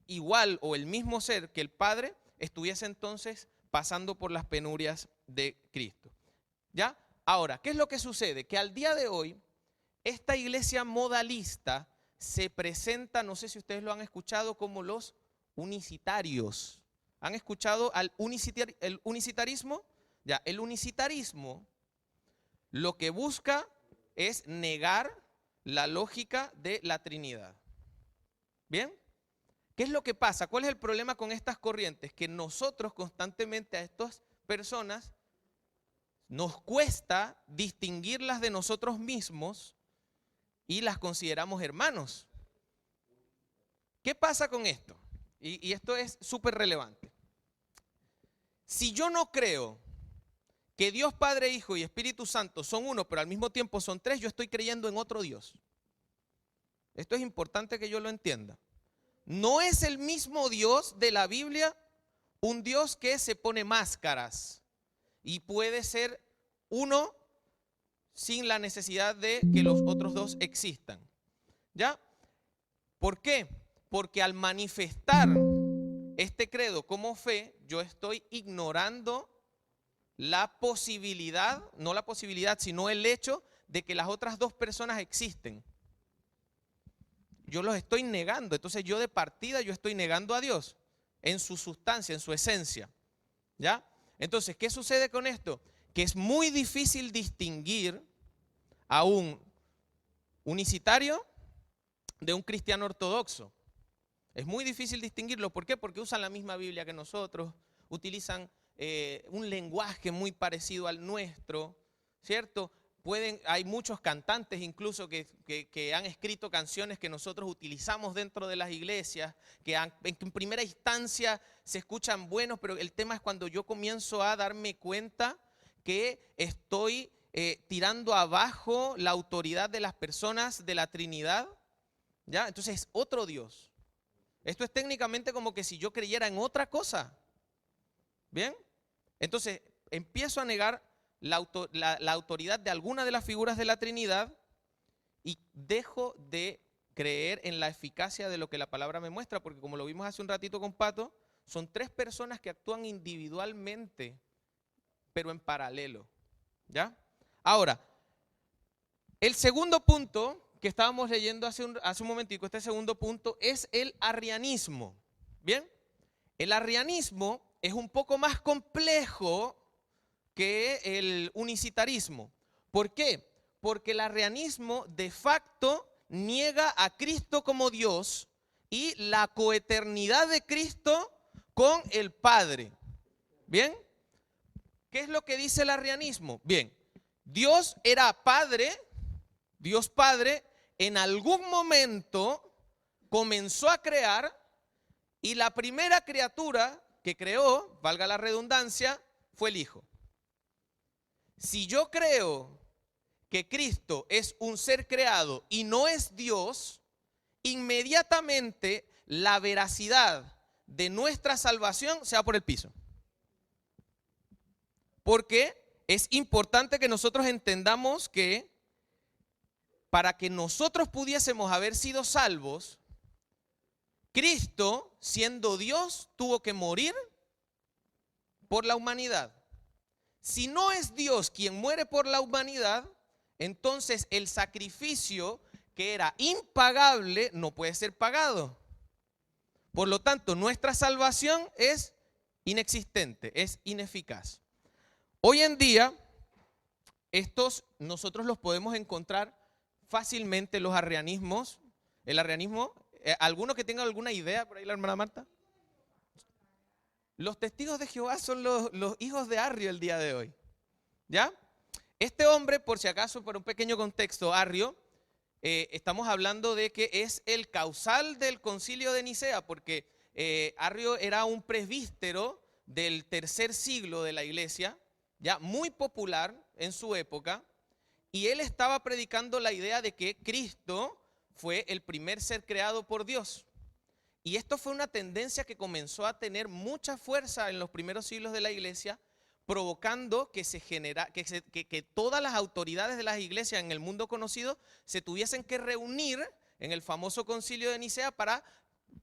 B: igual o el mismo ser que el Padre, estuviese entonces pasando por las penurias de Cristo. ¿Ya? Ahora, ¿qué es lo que sucede? Que al día de hoy, esta iglesia modalista se presenta, no sé si ustedes lo han escuchado, como los unicitarios. ¿Han escuchado el unicitarismo? Ya, el unicitarismo lo que busca es negar la lógica de la Trinidad. ¿Bien? ¿Qué es lo que pasa? ¿Cuál es el problema con estas corrientes? Que nosotros constantemente a estas personas nos cuesta distinguirlas de nosotros mismos y las consideramos hermanos. ¿Qué pasa con esto? Y esto es súper relevante. Si yo no creo que Dios Padre, Hijo y Espíritu Santo son uno, pero al mismo tiempo son tres, yo estoy creyendo en otro Dios. Esto es importante que yo lo entienda. No es el mismo Dios de la Biblia un Dios que se pone máscaras. y puede ser uno sin la necesidad de que los otros dos existan. ¿Ya? ¿Por qué? Porque al manifestar este credo como fe, yo estoy ignorando la posibilidad, no la posibilidad, sino el hecho de que las otras dos personas existen. Yo los estoy negando, entonces yo de partida yo estoy negando a Dios en su sustancia, en su esencia. ¿Ya? Entonces, ¿qué sucede con esto? Que es muy difícil distinguir a un unicitario de un cristiano ortodoxo. Es muy difícil distinguirlo. ¿Por qué? Porque usan la misma Biblia que nosotros, utilizan un lenguaje muy parecido al nuestro, ¿cierto? Hay muchos cantantes incluso que han escrito canciones que nosotros utilizamos dentro de las iglesias, que en primera instancia se escuchan buenos, pero el tema es cuando yo comienzo a darme cuenta que estoy tirando abajo la autoridad de las personas de la Trinidad, ¿ya? Entonces es otro Dios. Esto es técnicamente como que si yo creyera en otra cosa. ¿Bien? Entonces empiezo a negar la autoridad de alguna de las figuras de la Trinidad y dejo de creer en la eficacia de lo que la palabra me muestra, porque como lo vimos hace un ratito con Pato, son tres personas que actúan individualmente, pero en paralelo. ¿Ya? Ahora, el segundo punto que estábamos leyendo hace un momentico, este segundo punto, es el arrianismo. ¿Bien? El arrianismo es un poco más complejo que el unicitarismo. ¿Por qué? Porque el arrianismo de facto niega a Cristo como Dios y la coeternidad de Cristo con el Padre. ¿Bien? ¿Qué es lo que dice el arrianismo? Bien, Dios era Padre, Dios Padre, en algún momento comenzó a crear y la primera criatura que creó, valga la redundancia, fue el Hijo. Si yo creo que Cristo es un ser creado y no es Dios, inmediatamente la veracidad de nuestra salvación se va por el piso. Porque es importante que nosotros entendamos que para que nosotros pudiésemos haber sido salvos, Cristo, siendo Dios, tuvo que morir por la humanidad. Si no es Dios quien muere por la humanidad, entonces el sacrificio que era impagable no puede ser pagado. Por lo tanto, nuestra salvación es inexistente, es ineficaz. Hoy en día, nosotros los podemos encontrar fácilmente, los arrianismos. El arrianismo, ¿alguno que tenga alguna idea por ahí, la hermana Marta? Los testigos de Jehová son los hijos de Arrio el día de hoy. ¿Ya? Este hombre, por si acaso, por un pequeño contexto, Arrio, estamos hablando de que es el causal del concilio de Nicea, porque Arrio era un presbítero del tercer siglo de la iglesia, ya muy popular en su época, y él estaba predicando la idea de que Cristo fue el primer ser creado por Dios. Y esto fue una tendencia que comenzó a tener mucha fuerza en los primeros siglos de la iglesia, provocando que todas las autoridades de las iglesias en el mundo conocido se tuviesen que reunir en el famoso concilio de Nicea para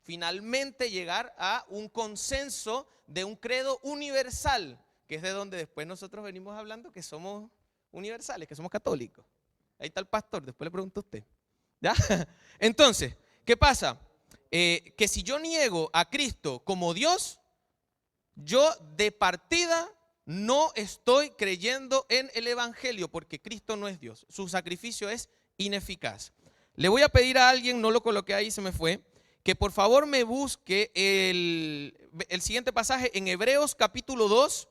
B: finalmente llegar a un consenso de un credo universal, que es de donde después nosotros venimos hablando que somos universales, que somos católicos. Ahí está el pastor, después le pregunto a usted. ¿Ya? Entonces, ¿qué pasa? Que si yo niego a Cristo como Dios, yo de partida no estoy creyendo en el Evangelio, porque Cristo no es Dios. Su sacrificio es ineficaz. Le voy a pedir a alguien, no lo coloqué ahí, se me fue, que por favor me busque el siguiente pasaje en Hebreos capítulo 2,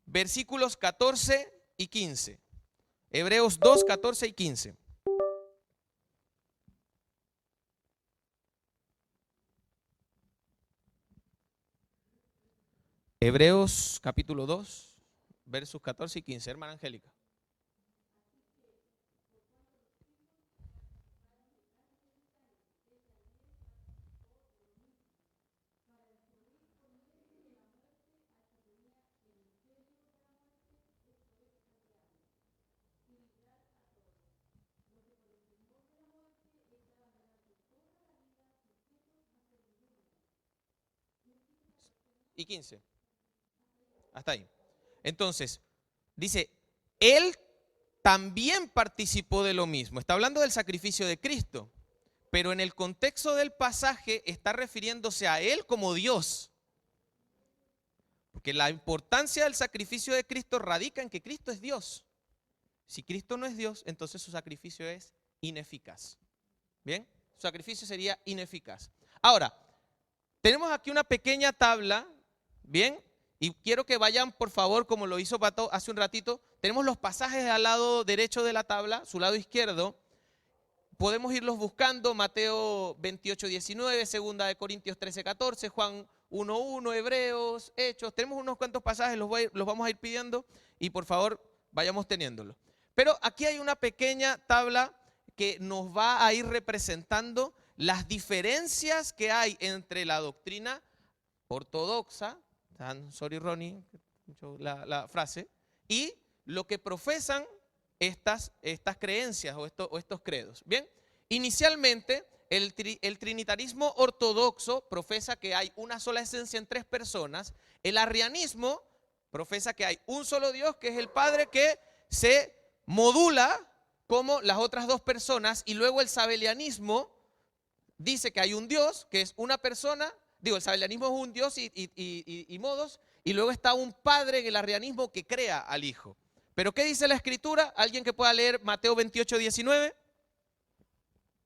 B: versículos 14 y 15. Hebreos 2, 14 y 15. Hebreos capítulo 2, versos 14 y 15, hermana Angélica. y 15. Hasta ahí. Entonces, dice, Él también participó de lo mismo. Está hablando del sacrificio de Cristo, pero en el contexto del pasaje está refiriéndose a Él como Dios. Porque la importancia del sacrificio de Cristo radica en que Cristo es Dios. Si Cristo no es Dios, entonces su sacrificio es ineficaz. ¿Bien? Su sacrificio sería ineficaz. Ahora, tenemos aquí una pequeña tabla, ¿bien? Y quiero que vayan, por favor, como lo hizo Pato hace un ratito. Tenemos los pasajes al lado derecho de la tabla, su lado izquierdo. Podemos irlos buscando: Mateo 28, 19, 2 de Corintios 13, 14, Juan 1, 1, Hebreos, Hechos. Tenemos unos cuantos pasajes, los vamos a ir pidiendo y por favor vayamos teniéndolos. Pero aquí hay una pequeña tabla que nos va a ir representando las diferencias que hay entre la doctrina ortodoxa, sorry Ronnie, la frase, y lo que profesan estas creencias o estos credos. Bien, inicialmente el trinitarismo ortodoxo profesa que hay una sola esencia en tres personas. El arrianismo profesa que hay un solo Dios, que es el Padre, que se modula como las otras dos personas, y luego el sabelianismo dice que hay un Dios, que es una persona. El sabelianismo es un Dios y modos, y luego está un Padre en el arrianismo que crea al Hijo. Pero ¿qué dice la Escritura? ¿Alguien que pueda leer Mateo 28, 19?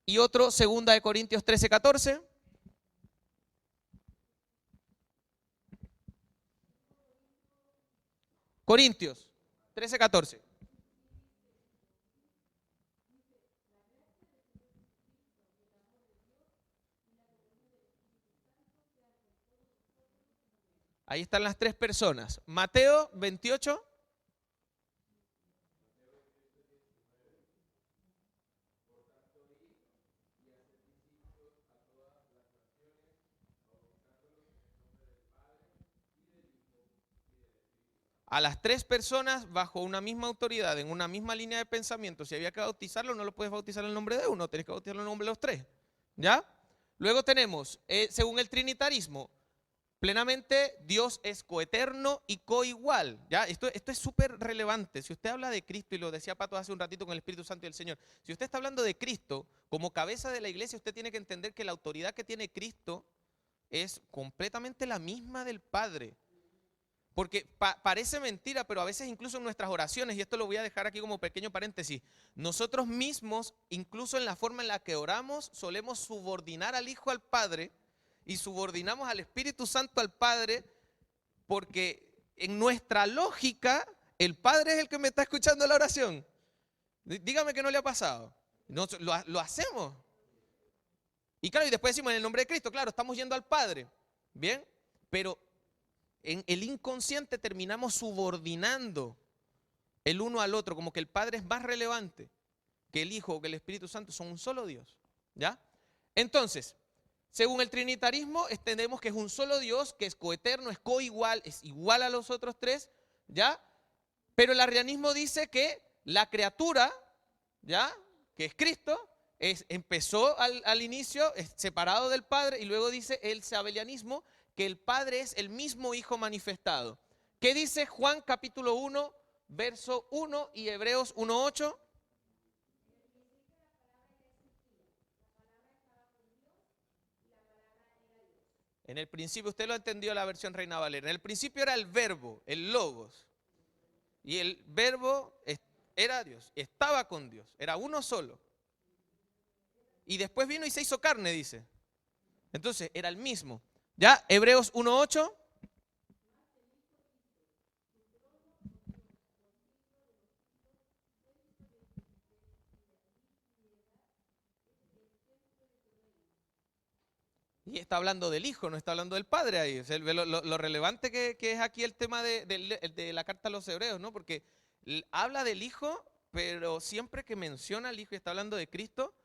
B: Y otro, 2 de Corintios 13, 14. Corintios 13, 14. Ahí están las tres personas. Mateo 28. A las tres personas bajo una misma autoridad, en una misma línea de pensamiento. Si había que bautizarlo, no lo puedes bautizar en el nombre de uno, tienes que bautizarlo en el nombre de los tres. ¿Ya? Luego tenemos, según el trinitarismo, plenamente Dios es coeterno y coigual. ¿Ya? Esto es súper relevante. Si usted habla de Cristo, y lo decía Pato hace un ratito con el Espíritu Santo y el Señor, si usted está hablando de Cristo como cabeza de la iglesia, usted tiene que entender que la autoridad que tiene Cristo es completamente la misma del Padre. Porque parece mentira, pero a veces incluso en nuestras oraciones, y esto lo voy a dejar aquí como pequeño paréntesis, nosotros mismos, incluso en la forma en la que oramos, solemos subordinar al Hijo al Padre y subordinamos al Espíritu Santo al Padre, porque en nuestra lógica el Padre es el que me está escuchando la oración. Dígame que no le ha pasado. Lo hacemos. Y claro, y después decimos en el nombre de Cristo, claro, estamos yendo al Padre. Bien, pero en el inconsciente terminamos subordinando el uno al otro, como que el Padre es más relevante que el Hijo o que el Espíritu Santo, son un solo Dios. ¿Ya? Entonces, según el trinitarismo, entendemos que es un solo Dios, que es coeterno, es coigual, es igual a los otros tres, ¿ya? Pero el arrianismo dice que la criatura, ¿ya?, que es Cristo, empezó al inicio separado del Padre, y luego dice el sabelianismo que el Padre es el mismo Hijo manifestado. ¿Qué dice Juan capítulo 1, verso 1 y Hebreos 1:8? En el principio, usted lo entendió la versión Reina Valera, en el principio era el verbo, el logos, y el verbo era Dios, estaba con Dios, era uno solo. Y después vino y se hizo carne, dice. Entonces, era el mismo. ¿Ya? Hebreos 1:8. Y está hablando del Hijo, no está hablando del Padre ahí. O sea, lo relevante que es aquí el tema de la carta a los Hebreos, ¿no? Porque habla del Hijo, pero siempre que menciona al Hijo y está hablando de Cristo,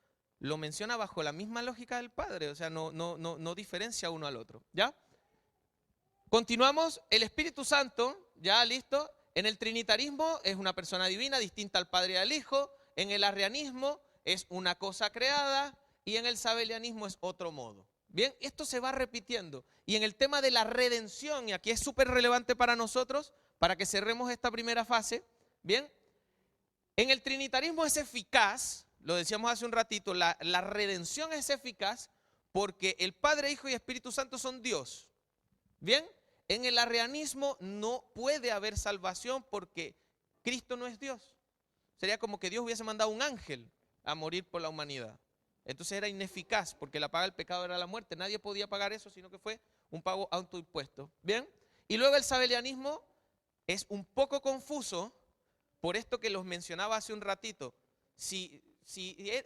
B: lo menciona bajo la misma lógica del Padre. O sea, no diferencia uno al otro. ¿Ya? Continuamos. El Espíritu Santo, ya listo. En el trinitarismo es una persona divina distinta al Padre y al Hijo. En el arrianismo es una cosa creada. Y en el sabelianismo es otro modo. Bien, esto se va repitiendo. Y en el tema de la redención, y aquí es súper relevante para nosotros, para que cerremos esta primera fase, bien, en el trinitarismo es eficaz, lo decíamos hace un ratito, la redención es eficaz porque el Padre, Hijo y Espíritu Santo son Dios. Bien, en el arrianismo no puede haber salvación porque Cristo no es Dios. Sería como que Dios hubiese mandado un ángel a morir por la humanidad. Entonces era ineficaz porque la paga del pecado era la muerte. Nadie podía pagar eso, sino que fue un pago autoimpuesto. Bien, y luego el sabelianismo es un poco confuso por esto que los mencionaba hace un ratito. Si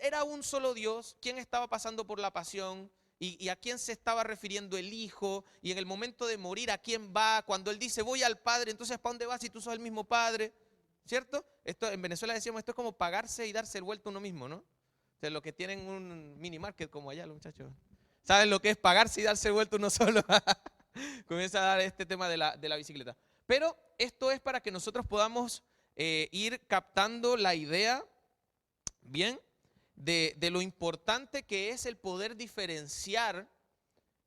B: era un solo Dios, ¿quién estaba pasando por la pasión? Y a quién se estaba refiriendo el Hijo, y en el momento de morir, ¿a quién va? Cuando Él dice, voy al Padre, entonces ¿para dónde vas si tú sos el mismo Padre? ¿Cierto? Esto, en Venezuela decíamos, esto es como pagarse y darse el vuelto uno mismo, ¿no? O sea, los que tienen un mini market como allá los muchachos, ¿saben lo que es pagarse y darse el vuelto uno solo? Comienza a dar este tema de la bicicleta. Pero esto es para que nosotros podamos ir captando la idea, bien, de lo importante que es el poder diferenciar.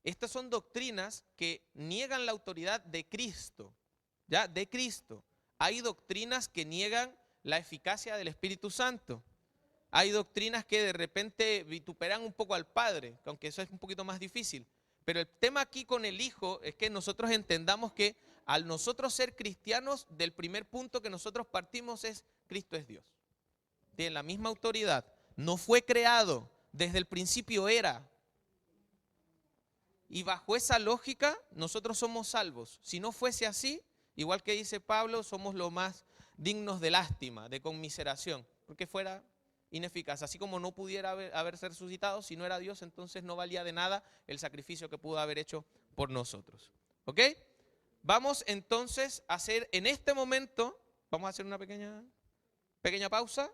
B: Estas son doctrinas que niegan la autoridad de Cristo, ¿ya? De Cristo. Hay doctrinas que niegan la eficacia del Espíritu Santo. Hay doctrinas que de repente vituperan un poco al Padre, aunque eso es un poquito más difícil. Pero el tema aquí con el Hijo es que nosotros entendamos que al nosotros ser cristianos, del primer punto que nosotros partimos es Cristo es Dios. Tiene la misma autoridad. No fue creado, desde el principio era. Y bajo esa lógica, nosotros somos salvos. Si no fuese así, igual que dice Pablo, somos los más dignos de lástima, de conmiseración, porque fuera ineficaz. Así como no pudiera haberse resucitado, si no era Dios, entonces no valía de nada el sacrificio que pudo haber hecho por nosotros. ¿Ok? Vamos entonces a hacer en este momento, vamos a hacer una pequeña pausa.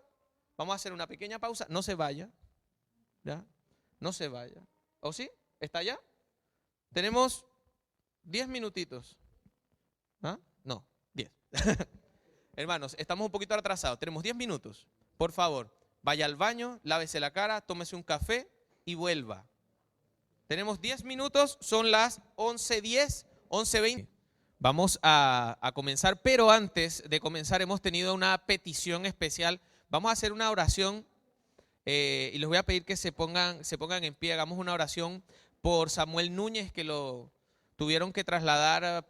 B: Vamos a hacer una pequeña pausa. No se vaya. ¿Ya? No se vaya. ¿O sí? ¿Está allá? Tenemos 10 minutitos. ¿Ah? No, 10. Hermanos, estamos un poquito atrasados. Tenemos 10 minutos. Por favor, vaya al baño, lávese la cara, tómese un café y vuelva. Tenemos 10 minutos, son las 11:10, 11:20. Vamos a comenzar, pero antes de comenzar hemos tenido una petición especial. Vamos a hacer una oración y les voy a pedir que se pongan en pie. Hagamos una oración por Samuel Núñez, que lo tuvieron que trasladar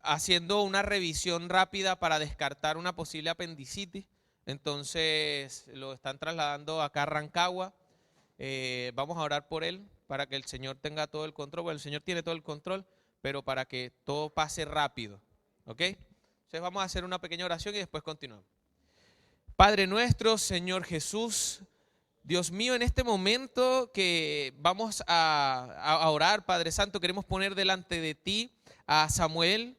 B: haciendo una revisión rápida para descartar una posible apendicitis. Entonces lo están trasladando acá a Rancagua. Vamos a orar por él para que el Señor tenga todo el control. Bueno, el Señor tiene todo el control, pero para que todo pase rápido. ¿Ok? Entonces vamos a hacer una pequeña oración y después continuamos. Padre nuestro, Señor Jesús, Dios mío, en este momento que vamos a orar, Padre Santo, queremos poner delante de ti a Samuel,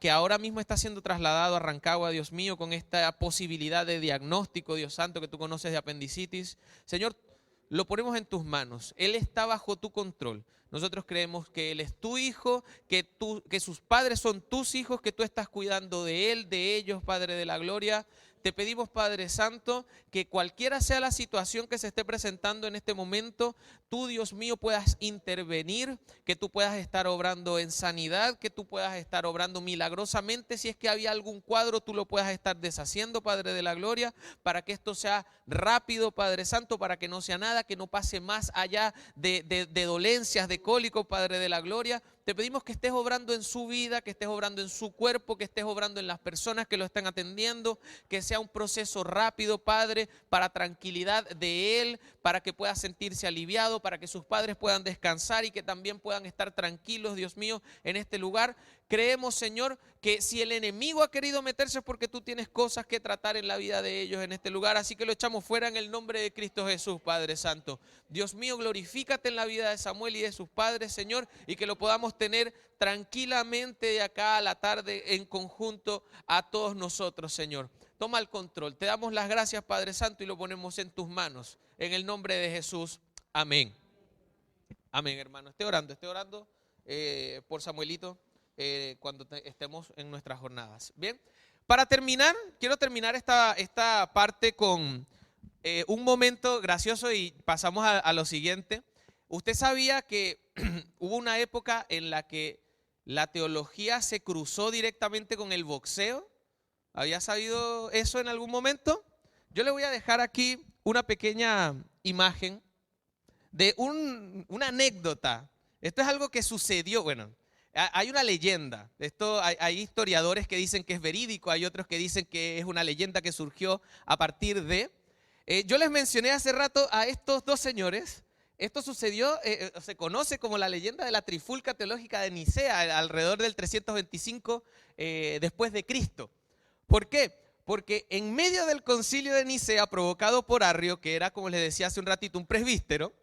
B: que ahora mismo está siendo trasladado a Rancagua, Dios mío, con esta posibilidad de diagnóstico, Dios Santo, que tú conoces de apendicitis. Señor, lo ponemos en tus manos. Él está bajo tu control. Nosotros creemos que Él es tu hijo, que sus padres son tus hijos, que tú estás cuidando de Él, de ellos, Padre de la gloria. Te pedimos, Padre Santo, que cualquiera sea la situación que se esté presentando en este momento, tú, Dios mío, puedas intervenir, que tú puedas estar obrando en sanidad, que tú puedas estar obrando milagrosamente. Si es que había algún cuadro, tú lo puedas estar deshaciendo, Padre de la gloria, para que esto sea rápido, Padre Santo, para que no sea nada, que no pase más allá de dolencias, de cólicos, Padre de la gloria. Te pedimos que estés obrando en su vida, que estés obrando en su cuerpo, que estés obrando en las personas que lo están atendiendo, que sea un proceso rápido, Padre, para tranquilidad de él, para que pueda sentirse aliviado, para que sus padres puedan descansar y que también puedan estar tranquilos, Dios mío, en este lugar. Creemos, Señor, que si el enemigo ha querido meterse es porque tú tienes cosas que tratar en la vida de ellos en este lugar. Así que lo echamos fuera en el nombre de Cristo Jesús, Padre Santo. Dios mío, glorifícate en la vida de Samuel y de sus padres, Señor, y que lo podamos tener tranquilamente de acá a la tarde en conjunto a todos nosotros, Señor. Toma el control. Te damos las gracias, Padre Santo, y lo ponemos en tus manos. En el nombre de Jesús. Amén. Amén, hermano. Esté orando por Samuelito. Cuando estemos en nuestras jornadas. Bien, para terminar, quiero terminar esta parte con un momento gracioso y pasamos a lo siguiente. ¿Usted sabía que hubo una época en la que la teología se cruzó directamente con el boxeo? ¿Había sabido eso en algún momento? Yo le voy a dejar aquí una pequeña imagen de una anécdota. Esto es algo que sucedió, bueno, hay una leyenda. Esto hay historiadores que dicen que es verídico, hay otros que dicen que es una leyenda que surgió a partir de... yo les mencioné hace rato a estos dos señores. Esto sucedió, se conoce como la leyenda de la trifulca teológica de Nicea, alrededor del 325 después de Cristo. ¿Por qué? Porque en medio del concilio de Nicea, provocado por Arrio, que era, como les decía hace un ratito, un presbítero,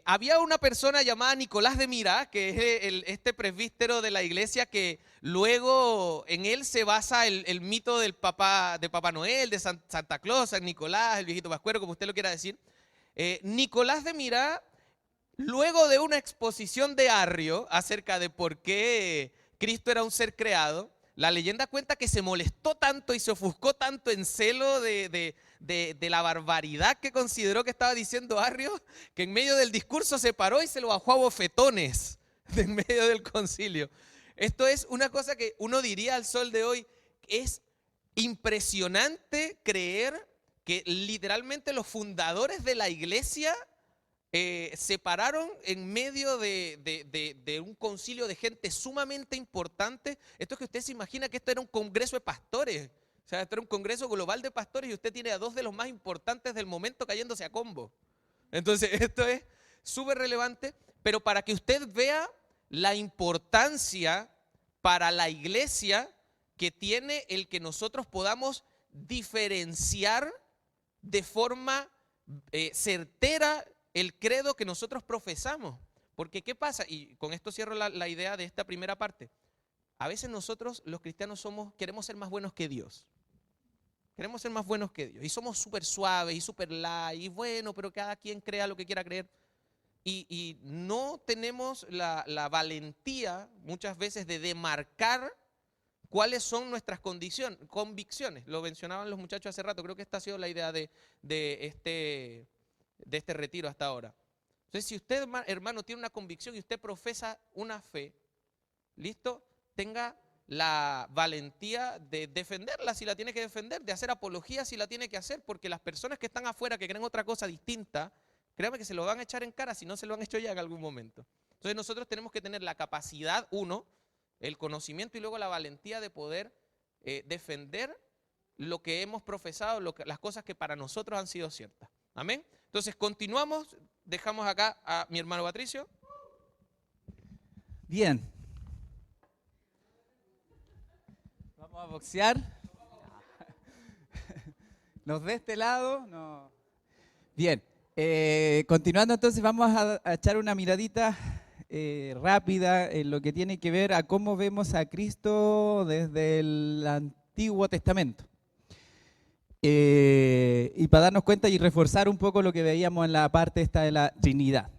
B: había una persona llamada Nicolás de Mira, que es este presbítero de la iglesia, que luego en él se basa el mito de Papá Noel, de Santa Claus, San Nicolás, el viejito pascuero, como usted lo quiera decir. Nicolás de Mira, luego de una exposición de Arrio acerca de por qué Cristo era un ser creado, la leyenda cuenta que se molestó tanto y se ofuscó tanto en celo de la barbaridad que consideró que estaba diciendo Arrio, que en medio del discurso se paró y se lo bajó a bofetones en medio del concilio. Esto es una cosa que uno diría al sol de hoy, es impresionante creer que literalmente los fundadores de la iglesia se pararon en medio de un concilio de gente sumamente importante. Esto es que usted se imagina que esto era un congreso de pastores. O sea, esto era un congreso global de pastores y usted tiene a dos de los más importantes del momento cayéndose a combo. Entonces, esto es súper relevante, pero para que usted vea la importancia para la iglesia que tiene el que nosotros podamos diferenciar de forma certera el credo que nosotros profesamos. Porque ¿qué pasa? Y con esto cierro la idea de esta primera parte. A veces nosotros los cristianos queremos ser más buenos que Dios. Queremos ser más buenos que Dios. Y somos súper suaves y súper light. Y bueno, pero cada quien crea lo que quiera creer. Y no tenemos la valentía muchas veces de demarcar cuáles son nuestras convicciones. Lo mencionaban los muchachos hace rato. Creo que esta ha sido la idea de este retiro hasta ahora. Entonces, si usted, hermano, tiene una convicción y usted profesa una fe, ¿listo? Tenga la valentía de defenderla si la tiene que defender, de hacer apología si la tiene que hacer, porque las personas que están afuera, que creen otra cosa distinta, créanme que se lo van a echar en cara si no se lo han hecho ya en algún momento. Entonces nosotros tenemos que tener la capacidad, el conocimiento y luego la valentía de poder defender lo que hemos profesado, las cosas que para nosotros han sido ciertas. Amén. Entonces continuamos, dejamos acá a mi hermano Patricio.
A: Bien. Vamos a boxear. ¿Los de este lado? No. Bien. Continuando entonces, vamos a echar una miradita rápida en lo que tiene que ver a cómo vemos a Cristo desde el Antiguo Testamento. Y para darnos cuenta y reforzar un poco lo que veíamos en la parte esta de la Trinidad.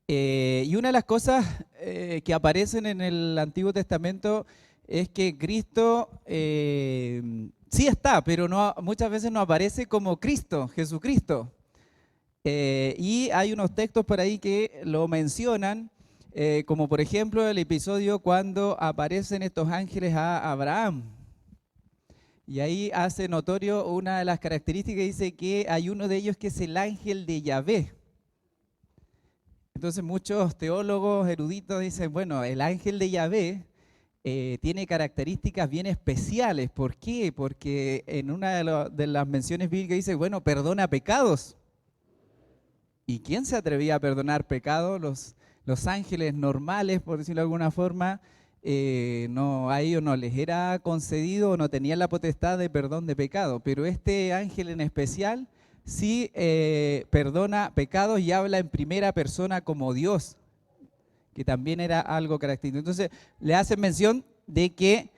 A: Y una de las cosas que aparecen en el Antiguo Testamento es que Cristo sí está, pero muchas veces no aparece como Cristo, Jesucristo. Y hay unos textos por ahí que lo mencionan, como por ejemplo el episodio cuando aparecen estos ángeles a Abraham. Y ahí hace notorio una de las características, dice que hay uno de ellos que es el ángel de Yahvé. Entonces muchos teólogos eruditos dicen, bueno, el ángel de Yahvé tiene características bien especiales. ¿Por qué? Porque en una de las menciones bíblicas dice, bueno, perdona pecados. ¿Y quién se atrevía a perdonar pecados? Los ángeles normales, por decirlo de alguna forma, a ellos no les era concedido, no tenían la potestad de perdón de pecado, pero este ángel en especial sí perdona pecados y habla en primera persona como Dios, que también era algo característico. Entonces le hacen mención de que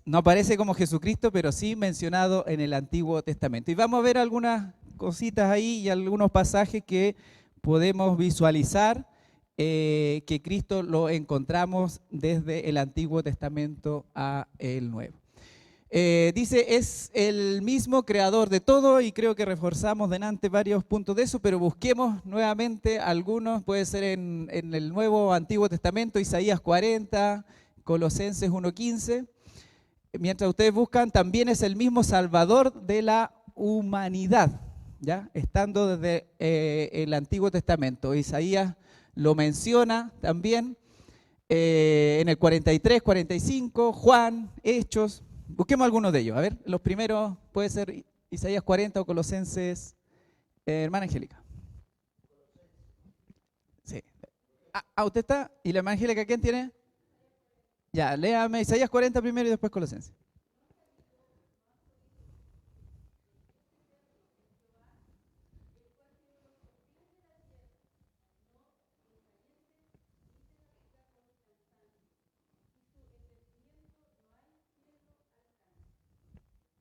A: no aparece como Jesucristo, pero sí mencionado en el Antiguo Testamento. Y vamos a ver algunas cositas ahí y algunos pasajes que podemos visualizar que Cristo lo encontramos desde el Antiguo Testamento a el Nuevo. Dice, es el mismo creador de todo, y creo que reforzamos delante varios puntos de eso, pero busquemos nuevamente algunos, puede ser en el Nuevo Antiguo Testamento, Isaías 40, Colosenses 1:15. Mientras ustedes buscan, también es el mismo Salvador de la humanidad, ¿ya? Estando desde el Antiguo Testamento. Isaías lo menciona también en el 43, 45, Juan, Hechos. Busquemos algunos de ellos. A ver, los primeros puede ser Isaías 40 o Colosenses. Hermana Angélica. Sí. Usted está. ¿Y la hermana Angélica quién tiene? Ya, léame Isaías 40 primero y después Colosenses.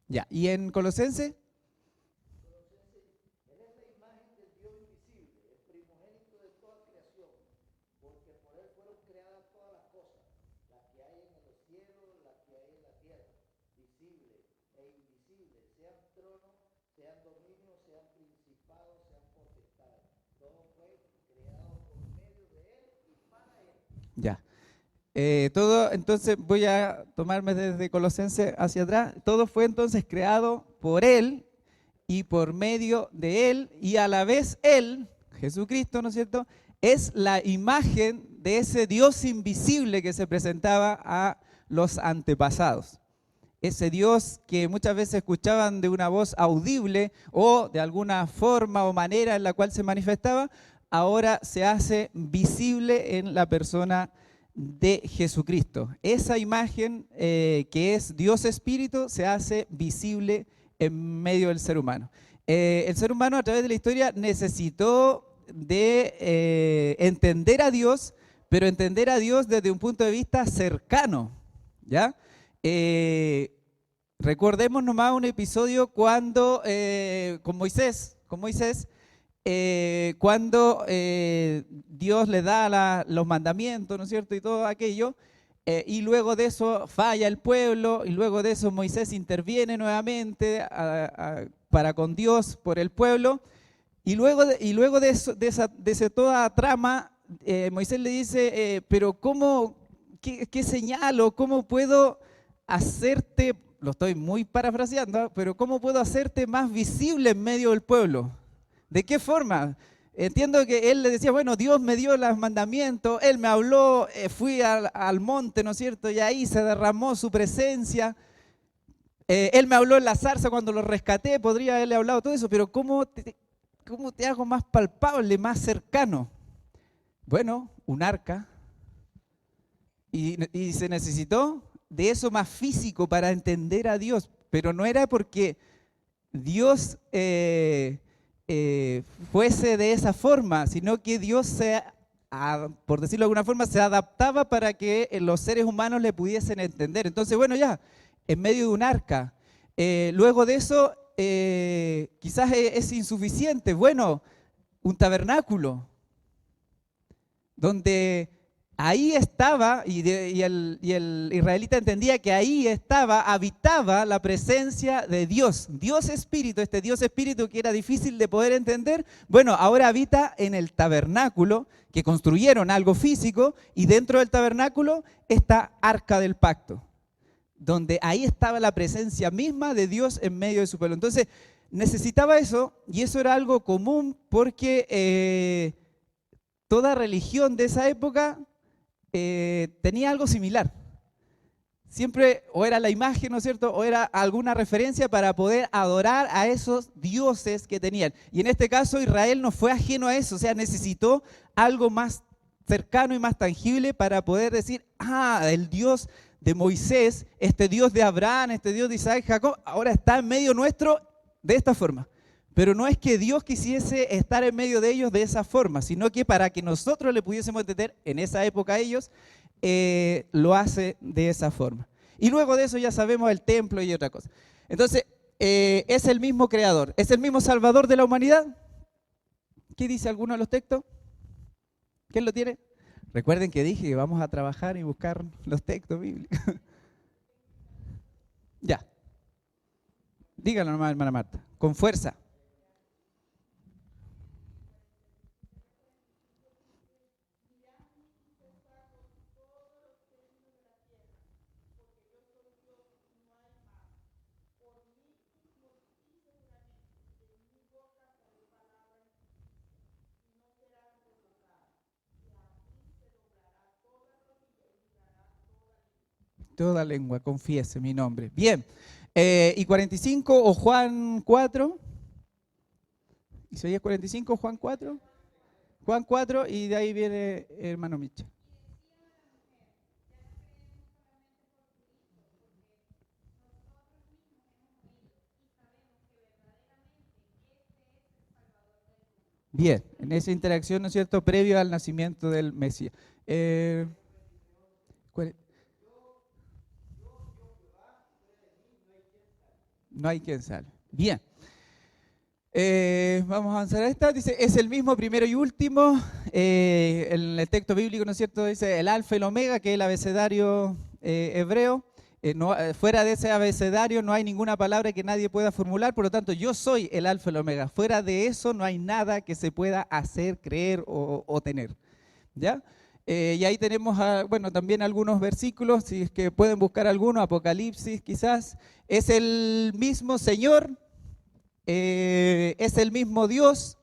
A: Ya, ¿y en Colosenses? Ya. Todo, entonces voy a tomarme desde Colosenses hacia atrás. Todo fue entonces creado por Él y por medio de Él, y a la vez Él, Jesucristo, ¿no es cierto?, es la imagen de ese Dios invisible que se presentaba a los antepasados. Ese Dios que muchas veces escuchaban de una voz audible o de alguna forma o manera en la cual se manifestaba, ahora se hace visible en la persona de Jesucristo. Esa imagen que es Dios Espíritu se hace visible en medio del ser humano. El ser humano a través de la historia necesitó de entender a Dios, pero entender a Dios desde un punto de vista cercano, ¿ya? Recordemos nomás un episodio cuando con Moisés, cuando Dios le da los mandamientos, ¿no es cierto? Y todo aquello, y luego de eso falla el pueblo, y luego de eso Moisés interviene nuevamente para con Dios por el pueblo, y luego de eso, de esa toda trama, Moisés le dice, pero ¿cómo, qué señal o cómo puedo hacerte, lo estoy muy parafraseando, pero cómo puedo hacerte más visible en medio del pueblo? ¿De qué forma? Entiendo que él le decía, bueno, Dios me dio los mandamientos, Él me habló, fui al monte, ¿no es cierto? Y ahí se derramó su presencia. Él me habló en la zarza cuando lo rescaté, podría haberle hablado todo eso, pero ¿cómo te hago más palpable, más cercano? Bueno, un arca. Y se necesitó de eso más físico para entender a Dios, pero no era porque Dios fuese de esa forma, sino que Dios por decirlo de alguna forma, se adaptaba para que los seres humanos le pudiesen entender. Entonces, bueno, ya, en medio de un arca. Luego de eso, quizás es insuficiente. Bueno, un tabernáculo, donde ahí estaba, y el israelita entendía que ahí habitaba la presencia de Dios. Dios Espíritu, este Dios Espíritu que era difícil de poder entender, bueno, ahora habita en el tabernáculo, que construyeron algo físico, y dentro del tabernáculo esta arca del pacto, donde ahí estaba la presencia misma de Dios en medio de su pueblo. Entonces, necesitaba eso, y eso era algo común porque toda religión de esa época tenía algo similar. Siempre o era la imagen, ¿no es cierto?, o era alguna referencia para poder adorar a esos dioses que tenían. Y en este caso Israel no fue ajeno a eso, o sea, necesitó algo más cercano y más tangible para poder decir, el Dios de Moisés, este Dios de Abraham, este Dios de Isaac, Jacob, ahora está en medio nuestro de esta forma. Pero no es que Dios quisiese estar en medio de ellos de esa forma, sino que para que nosotros le pudiésemos entender en esa época a ellos, lo hace de esa forma. Y luego de eso ya sabemos el templo y otra cosa. Entonces, es el mismo creador, es el mismo salvador de la humanidad. ¿Qué dice alguno de los textos? ¿Quién lo tiene? Recuerden que dije que vamos a trabajar y buscar los textos bíblicos. Ya, Dígalo nomás, hermana Marta, con fuerza. Toda lengua confiese mi nombre. Bien. Y 45 o Juan 4. Isaías 45, Juan 4. Juan 4 y de ahí viene hermano Micha. Bien, en esa interacción, ¿no es cierto?, previo al nacimiento del Mesías. No hay quien salve. Bien. Vamos a avanzar a esta. Dice, es el mismo primero y último. En el texto bíblico, ¿no es cierto?, dice el alfa y el omega, que es el abecedario hebreo. Fuera de ese abecedario no hay ninguna palabra que nadie pueda formular, por lo tanto yo soy el alfa y el omega. Fuera de eso no hay nada que se pueda hacer, creer o tener. ¿Ya? Y ahí tenemos, bueno, también algunos versículos, si es que pueden buscar alguno, Apocalipsis quizás. Es el mismo Señor, es el mismo Dios.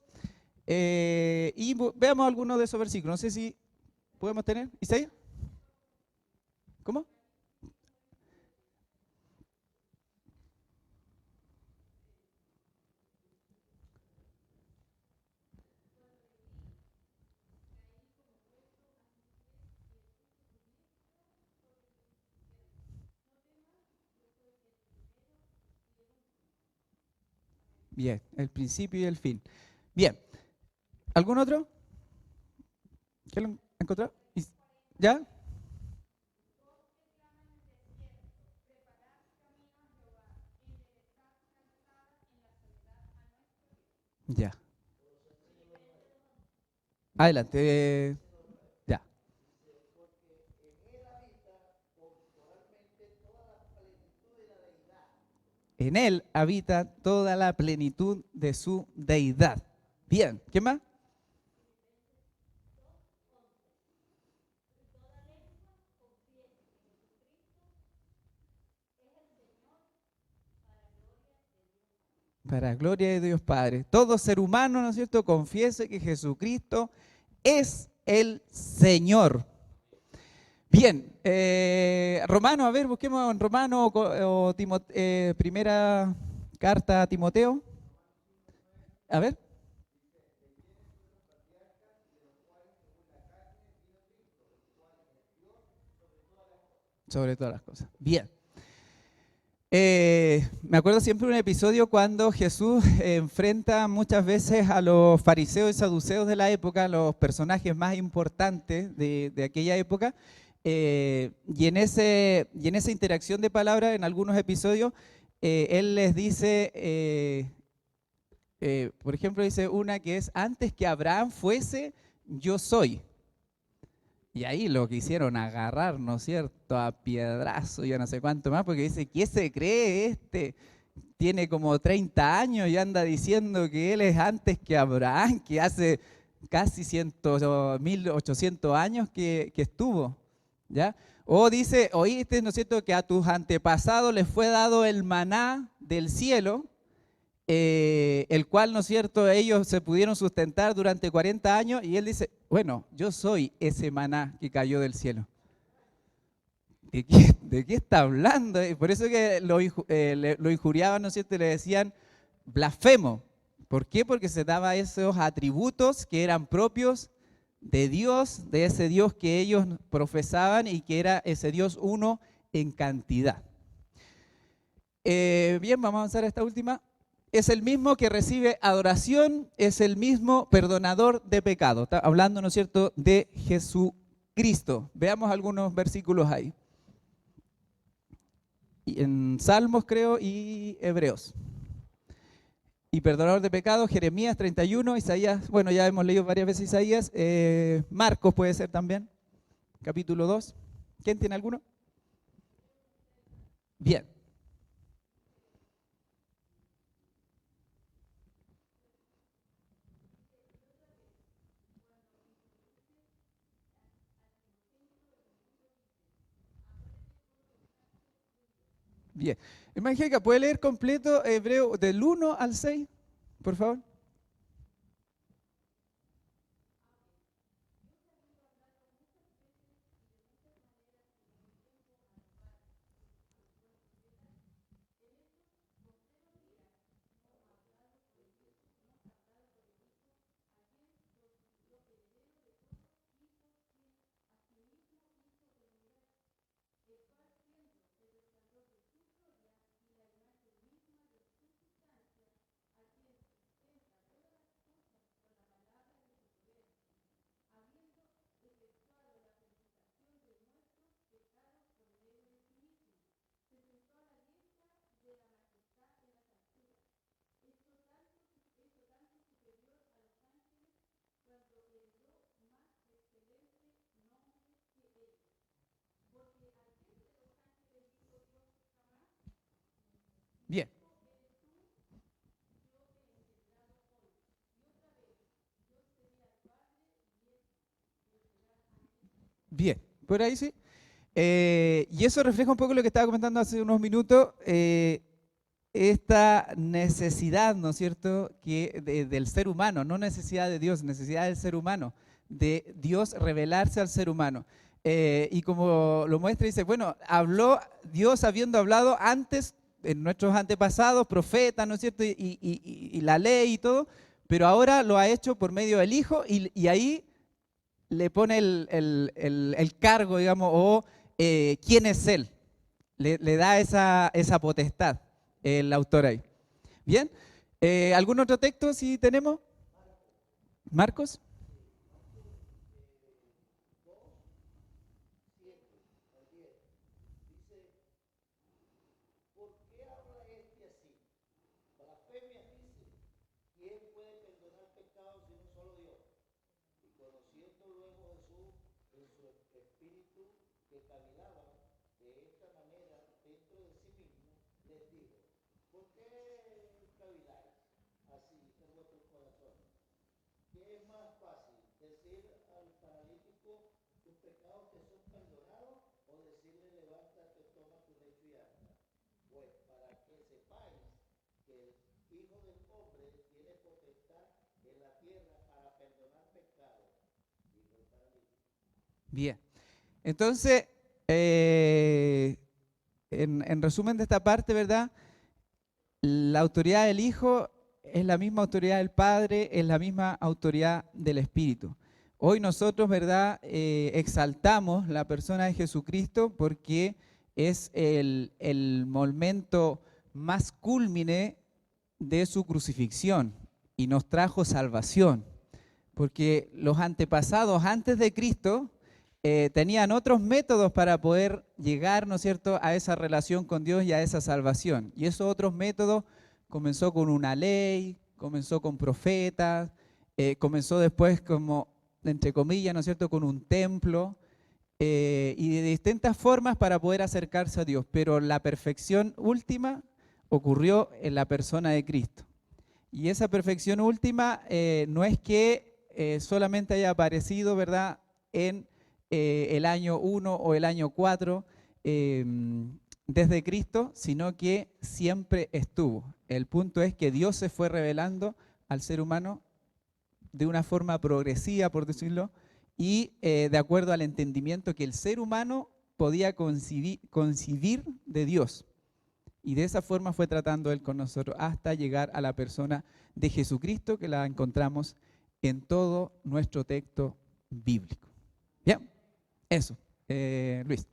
A: Y veamos algunos de esos versículos. No sé si podemos tener. ¿Isaías? ¿Cómo? Bien, el principio y el fin. Bien, ¿algún otro? ¿Qué lo encontró? ¿Ya? Ya. Adelante. Ya. En él habita toda la plenitud de su deidad. Bien, ¿qué más? Para gloria de Dios Padre. Todo ser humano, ¿no es cierto?, confiese que Jesucristo es el Señor. Bien, Romano, a ver, busquemos en Romano o primera carta a Timoteo. A ver. Sobre todas las cosas. Bien. Me acuerdo siempre de un episodio cuando Jesús enfrenta muchas veces a los fariseos y saduceos de la época, los personajes más importantes de aquella época, y en esa interacción de palabras, en algunos episodios, él les dice, por ejemplo, dice una que es, antes que Abraham fuese, yo soy. Y ahí lo quisieron agarrar, ¿no es cierto?, a piedrazo, ya no sé cuánto más, porque dice, ¿qué se cree este? Tiene como 30 años y anda diciendo que él es antes que Abraham, que hace casi 1800 años que estuvo, ¿ya? O dice, oíste, ¿no es cierto?, que a tus antepasados les fue dado el maná del cielo, el cual, ¿no es cierto?, ellos se pudieron sustentar durante 40 años, y él dice, bueno, yo soy ese maná que cayó del cielo. ¿De qué está hablando? Y por eso que lo injuriaban, ¿no es cierto?, y le decían blasfemo. ¿Por qué? Porque se daba esos atributos que eran propios de Dios, de ese Dios que ellos profesaban y que era ese Dios uno en cantidad. Bien, vamos a avanzar a esta última. Es el mismo que recibe adoración, es el mismo perdonador de pecado. Está hablando, ¿no es cierto?, de Jesucristo. Veamos algunos versículos ahí. En Salmos, creo, y Hebreos. Y perdonador de pecado, Jeremías 31, Isaías, bueno, ya hemos leído varias veces Isaías. Marcos puede ser también, capítulo 2. ¿Quién tiene alguno? Bien. Bien. Hermana Angélica, ¿puede leer completo Hebreo del 1 al 6, por favor? Bien. Bien, por ahí sí. Y eso refleja un poco lo que estaba comentando hace unos minutos, esta necesidad, ¿no es cierto?, del ser humano, no necesidad de Dios, necesidad del ser humano, de Dios revelarse al ser humano. Y como lo muestra, dice, bueno, habló Dios habiendo hablado antes, en nuestros antepasados, profetas, ¿no es cierto?, y la ley y todo, pero ahora lo ha hecho por medio del Hijo y ahí le pone el cargo, digamos, o quién es Él. Le da esa potestad el autor ahí. Bien, ¿algún otro texto si tenemos? Marcos. Bien, entonces, en resumen de esta parte, ¿verdad? La autoridad del Hijo es la misma autoridad del Padre, es la misma autoridad del Espíritu. Hoy nosotros, ¿verdad?, exaltamos la persona de Jesucristo porque es el momento más cúlmine de su crucifixión y nos trajo salvación. Porque los antepasados antes de Cristo tenían otros métodos para poder llegar, ¿no es cierto?, a esa relación con Dios y a esa salvación. Y esos otros métodos comenzó con una ley, comenzó con profetas, comenzó después como, entre comillas, ¿no es cierto?, con un templo y de distintas formas para poder acercarse a Dios. Pero la perfección última ocurrió en la persona de Cristo. Y esa perfección última no es que solamente haya aparecido, ¿verdad?, en el año 1 o el año 4 desde Cristo, sino que siempre estuvo. El punto es que Dios se fue revelando al ser humano de una forma progresiva, por decirlo, y de acuerdo al entendimiento que el ser humano podía concebir de Dios. Y de esa forma fue tratando Él con nosotros hasta llegar a la persona de Jesucristo, que la encontramos en todo nuestro texto bíblico. ¿Bien? Eso. Luis.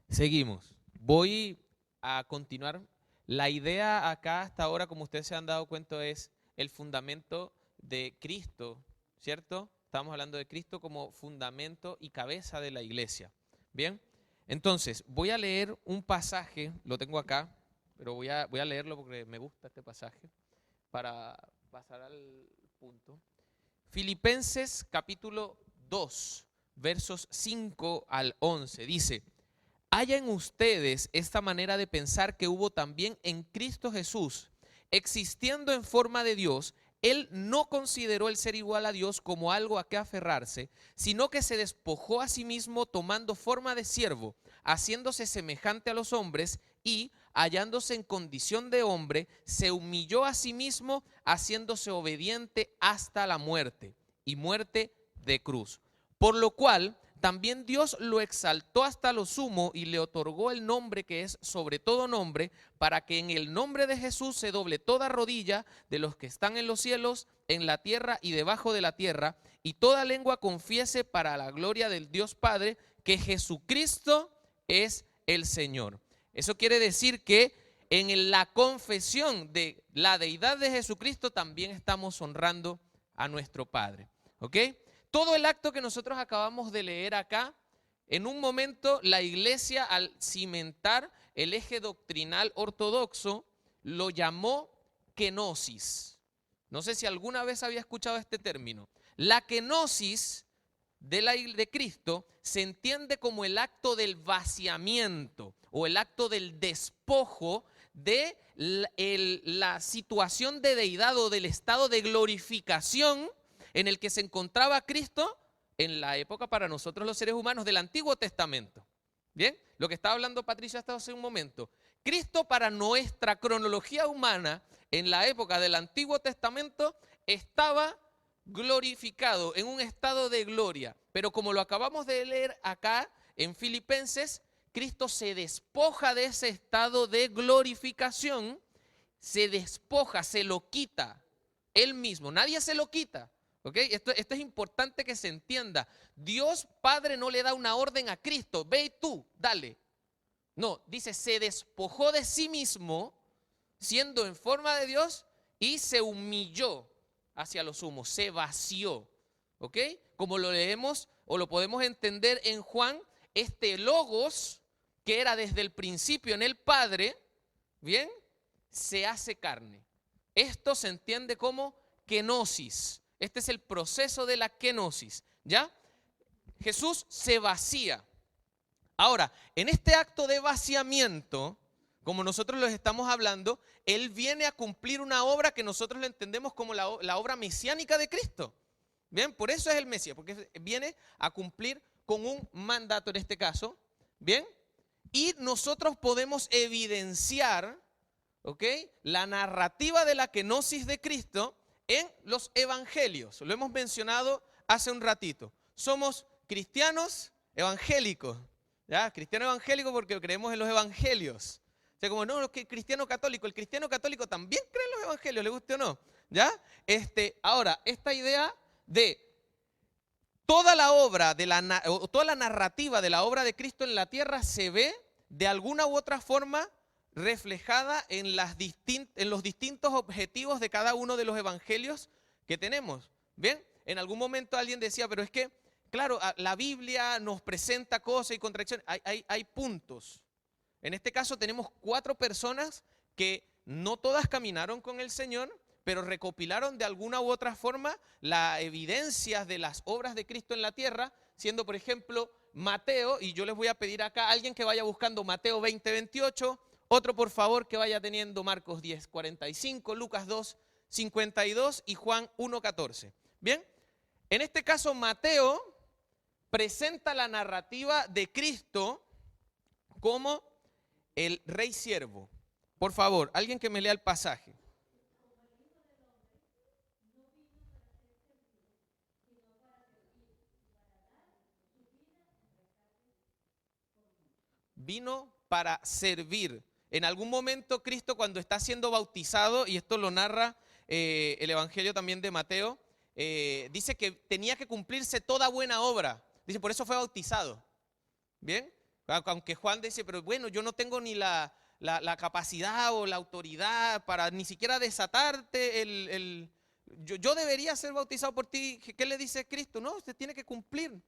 B: Seguimos. Voy a continuar. La idea acá hasta ahora, como ustedes se han dado cuenta, es el fundamento de Cristo, ¿cierto? Estamos hablando de Cristo como fundamento y cabeza de la iglesia. Bien, entonces voy a leer un pasaje, lo tengo acá, pero voy a leerlo porque me gusta este pasaje para pasar al punto. Filipenses capítulo 2, versos 5 al 11, dice: haya en ustedes esta manera de pensar que hubo también en Cristo Jesús, existiendo en forma de Dios, Él no consideró el ser igual a Dios como algo a que aferrarse, sino que se despojó a sí mismo tomando forma de siervo, haciéndose semejante a los hombres y, hallándose en condición de hombre, se humilló a sí mismo, haciéndose obediente hasta la muerte, y muerte de cruz. Por lo cual también Dios lo exaltó hasta lo sumo y le otorgó el nombre que es sobre todo nombre, para que en el nombre de Jesús se doble toda rodilla de los que están en los cielos, en la tierra y debajo de la tierra, y toda lengua confiese para la gloria del Dios Padre que Jesucristo es el Señor. Eso quiere decir que en la confesión de la deidad de Jesucristo también estamos honrando a nuestro Padre. ¿Ok? Todo el acto que nosotros acabamos de leer acá, en un momento la iglesia, al cimentar el eje doctrinal ortodoxo, lo llamó kenosis. No sé si alguna vez había escuchado este término. La kenosis de Cristo se entiende como el acto del vaciamiento o el acto del despojo de la situación de deidad o del estado de glorificación en el que se encontraba Cristo en la época para nosotros los seres humanos del Antiguo Testamento. Bien, lo que estaba hablando Patricia hasta hace un momento. Cristo para nuestra cronología humana en la época del Antiguo Testamento estaba glorificado en un estado de gloria. Pero como lo acabamos de leer acá en Filipenses, Cristo se despoja de ese estado de glorificación, se despoja, se lo quita él mismo. Nadie se lo quita. ¿Okay? Esto es importante que se entienda. Dios Padre no le da una orden a Cristo, ve y tú, dale. No, dice, se despojó de sí mismo, siendo en forma de Dios, y se humilló hacia lo sumo, se vació. ¿Ok? Como lo leemos o lo podemos entender en Juan, este logos, que era desde el principio en el Padre, ¿bien? Se hace carne. Esto se entiende como kenosis. Este es el proceso de la kenosis, ¿ya? Jesús se vacía. Ahora, en este acto de vaciamiento, como nosotros les estamos hablando, Él viene a cumplir una obra que nosotros le entendemos como la obra mesiánica de Cristo. Bien, por eso es el Mesías, porque viene a cumplir con un mandato en este caso, bien, y nosotros podemos evidenciar, ¿ok?, la narrativa de la kenosis de Cristo en los evangelios. Lo hemos mencionado hace un ratito. Somos cristianos evangélicos, ¿ya? Cristiano evangélico porque creemos en los evangelios. O sea, como no, el cristiano católico también cree en los evangelios, le guste o no, ¿ya? Ahora, esta idea de toda la obra, toda la narrativa de la obra de Cristo en la tierra se ve de alguna u otra forma reflejada en los distintos objetivos de cada uno de los evangelios que tenemos. Bien, en algún momento alguien decía, pero es que, claro, la Biblia nos presenta cosas y contradicciones. Hay puntos. En este caso tenemos 4 personas que no todas caminaron con el Señor, pero recopilaron de alguna u otra forma las evidencias de las obras de Cristo en la tierra, siendo, por ejemplo, Mateo, y yo les voy a pedir acá a alguien que vaya buscando Mateo 20:28, otro por favor que vaya teniendo Marcos 10:45, Lucas 2:52 y Juan 1:14. Bien, en este caso Mateo presenta la narrativa de Cristo como el rey siervo. Por favor, alguien que me lea el pasaje. Vino para servir. En algún momento Cristo, cuando está siendo bautizado, y esto lo narra el Evangelio también de Mateo, dice que tenía que cumplirse toda buena obra. Dice, por eso fue bautizado. ¿Bien? Aunque Juan dice, pero bueno, yo no tengo ni la capacidad o la autoridad para ni siquiera desatarte yo debería ser bautizado por ti. ¿Qué le dice Cristo? No, usted tiene que cumplir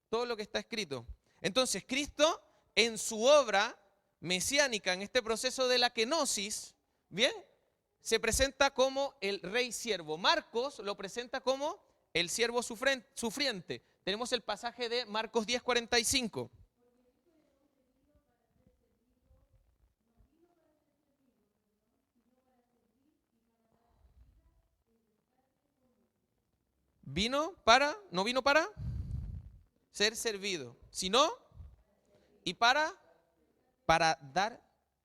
B: todo lo que está escrito. Entonces, Cristo en su obra mesiánica, en este proceso de la kenosis, ¿bien?, se presenta como el rey siervo. Marcos lo presenta como el siervo sufriente. Tenemos el pasaje de Marcos 10:45. no vino para ser servido, sino y para dar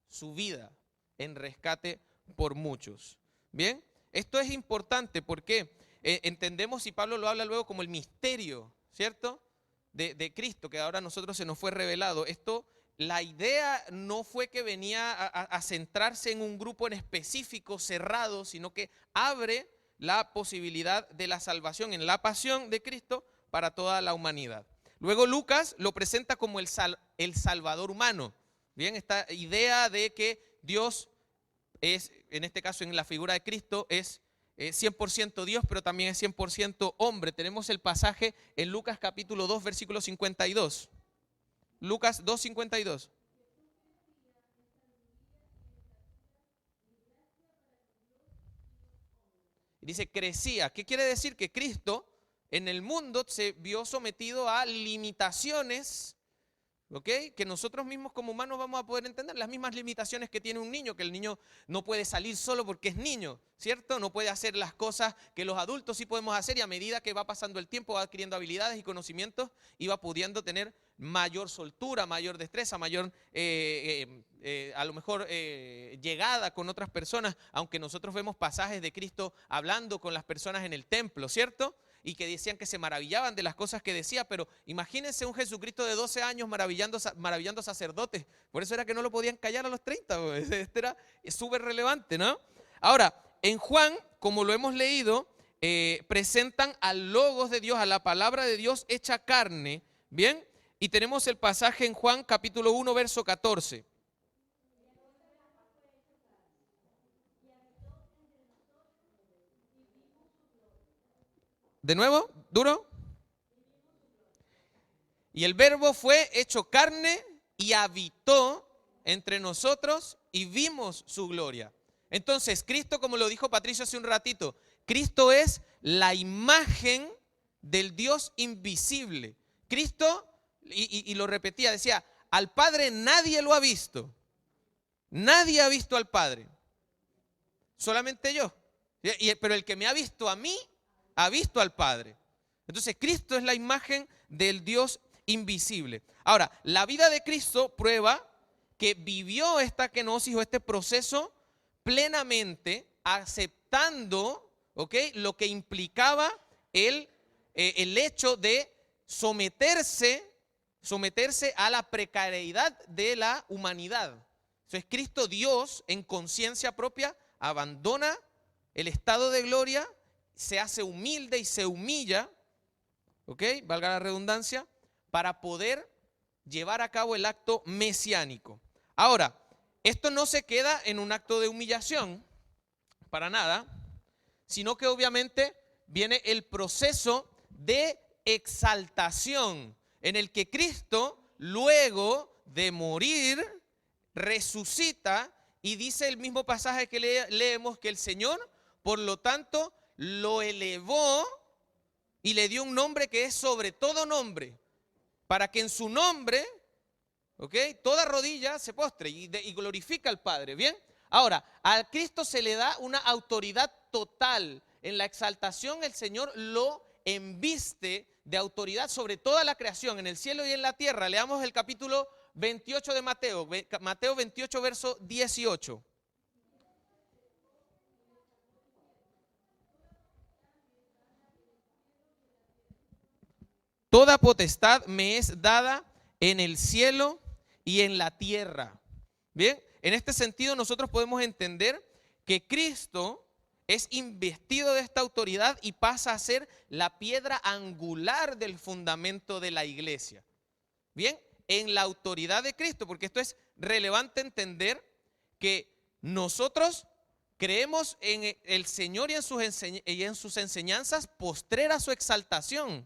B: su vida en rescate por muchos. Bien, esto es importante porque entendemos, y Pablo lo habla luego, como el misterio, ¿cierto?, de Cristo, que ahora a nosotros se nos fue revelado. Esto, la idea no fue que venía a centrarse en un grupo en específico cerrado, sino que abre la posibilidad de la salvación en la pasión de Cristo para toda la humanidad. Luego Lucas lo presenta como el Salvador humano. Bien, esta idea de que Dios es, en este caso en la figura de Cristo, es 100% Dios, pero también es 100% hombre. Tenemos el pasaje en Lucas capítulo 2, versículo 52. Lucas 2, 52. Dice, crecía. ¿Qué quiere decir? Que Cristo en el mundo se vio sometido a limitaciones, ¿ok?, que nosotros mismos como humanos vamos a poder entender, las mismas limitaciones que tiene un niño, que el niño no puede salir solo porque es niño, ¿cierto? No puede hacer las cosas que los adultos sí podemos hacer, y a medida que va pasando el tiempo va adquiriendo habilidades y conocimientos y va pudiendo tener mayor soltura, mayor destreza, mayor a lo mejor llegada con otras personas, aunque nosotros vemos pasajes de Cristo hablando con las personas en el templo, ¿cierto?, y que decían que se maravillaban de las cosas que decía, pero imagínense un Jesucristo de 12 años maravillando sacerdotes. Por eso era que no lo podían callar a los 30, pues. Este era súper relevante, ¿no? Ahora, en Juan, como lo hemos leído, presentan al Logos de Dios, a la palabra de Dios hecha carne, ¿bien? Y tenemos el pasaje en Juan capítulo 1, verso 14. De nuevo, duro. Y el Verbo fue hecho carne y habitó entre nosotros y vimos su gloria. Entonces, Cristo, como lo dijo Patricio hace un ratito, Cristo es la imagen del Dios invisible. Cristo, y lo repetía, decía, al Padre nadie lo ha visto. Nadie ha visto al Padre. Solamente yo. Pero el que me ha visto a mí, ha visto al Padre. Entonces Cristo es la imagen del Dios invisible. Ahora, la vida de Cristo prueba que vivió esta kenosis o este proceso plenamente, aceptando, ¿ok?, lo que implicaba el hecho de someterse a la precariedad de la humanidad. Entonces Cristo, Dios, en conciencia propia, abandona el estado de gloria, se hace humilde y se humilla, ¿ok?, valga la redundancia, para poder llevar a cabo el acto mesiánico. Ahora, esto no se queda en un acto de humillación, para nada, sino que obviamente viene el proceso de exaltación, en el que Cristo, luego de morir, resucita, y dice el mismo pasaje que leemos, que el Señor, por lo tanto, lo elevó y le dio un nombre que es sobre todo nombre, para que en su nombre, ¿ok?, toda rodilla se postre y glorifica al Padre. Bien, ahora, a Cristo se le da una autoridad total. En la exaltación el Señor lo embiste de autoridad sobre toda la creación, en el cielo y en la tierra. Leamos el capítulo 28 de Mateo, Mateo 28, verso 18. Toda potestad me es dada en el cielo y en la tierra. Bien, en este sentido nosotros podemos entender que Cristo es investido de esta autoridad y pasa a ser la piedra angular del fundamento de la iglesia. Bien, en la autoridad de Cristo, porque esto es relevante entender que nosotros creemos en el Señor y en sus enseñanzas postreras a su exaltación.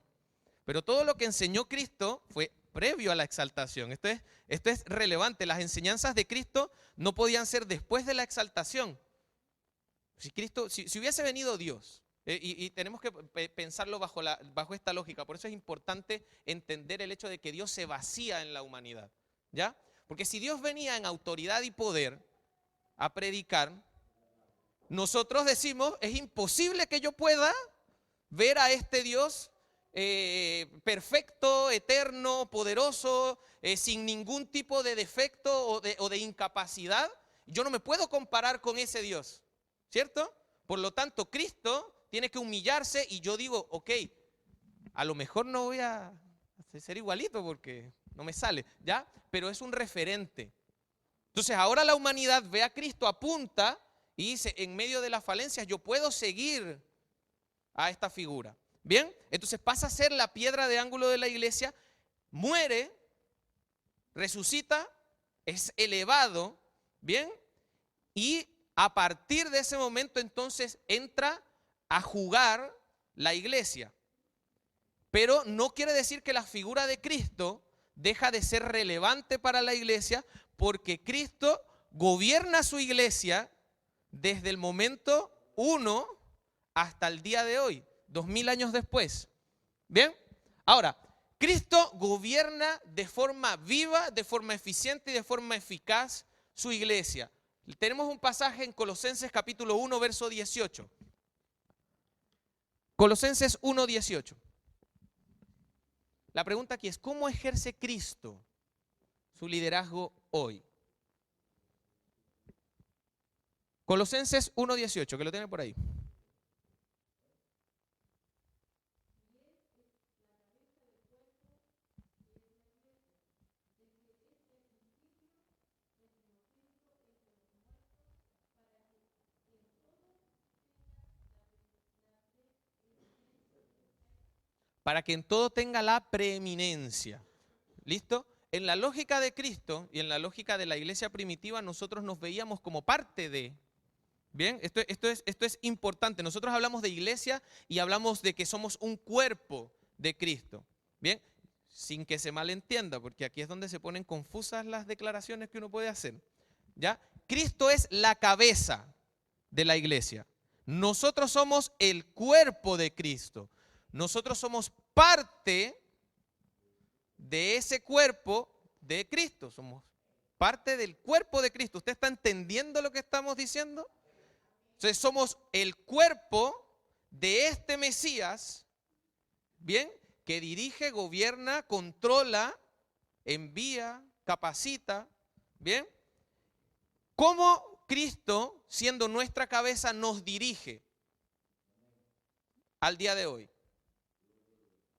B: Pero todo lo que enseñó Cristo fue previo a la exaltación. Esto es relevante. Las enseñanzas de Cristo no podían ser después de la exaltación. Si hubiese venido Dios, y tenemos que pensarlo bajo esta lógica, por eso es importante entender el hecho de que Dios se vacía en la humanidad, ¿ya? Porque si Dios venía en autoridad y poder a predicar, nosotros decimos, es imposible que yo pueda ver a este Dios perfecto, eterno, poderoso, sin ningún tipo de defecto o de incapacidad. Yo no me puedo comparar con ese Dios, ¿cierto? Por lo tanto, Cristo tiene que humillarse y yo digo, ok, a lo mejor no voy a ser igualito porque no me sale, ¿ya? Pero es un referente. Entonces ahora la humanidad ve a Cristo, apunta y dice, en medio de las falencias yo puedo seguir a esta figura. Bien, entonces pasa a ser la piedra de ángulo de la iglesia, muere, resucita, es elevado, bien, y a partir de ese momento entonces entra a jugar la iglesia. Pero no quiere decir que la figura de Cristo deja de ser relevante para la iglesia, porque Cristo gobierna su iglesia desde el momento 1 hasta el día de hoy, 2000 años después. Bien, ahora, Cristo gobierna de forma viva, de forma eficiente y de forma eficaz su iglesia. Tenemos un pasaje en Colosenses capítulo 1, verso 18. Colosenses 1, 18. La pregunta aquí es, ¿cómo ejerce Cristo su liderazgo hoy? Colosenses 1, 18, que lo tienen por ahí. Para que en todo tenga la preeminencia. ¿Listo? En la lógica de Cristo y en la lógica de la iglesia primitiva, nosotros nos veíamos como parte de. Bien, esto es importante. Nosotros hablamos de iglesia y hablamos de que somos un cuerpo de Cristo. Bien, sin que se malentienda, porque aquí es donde se ponen confusas las declaraciones que uno puede hacer. ¿Ya? Cristo es la cabeza de la iglesia. Nosotros somos el cuerpo de Cristo. Nosotros somos parte de ese cuerpo de Cristo. Somos parte del cuerpo de Cristo. ¿Usted está entendiendo lo que estamos diciendo? Entonces somos el cuerpo de este Mesías, ¿bien? Que dirige, gobierna, controla, envía, capacita, ¿bien? ¿Cómo Cristo, siendo nuestra cabeza, nos dirige al día de hoy?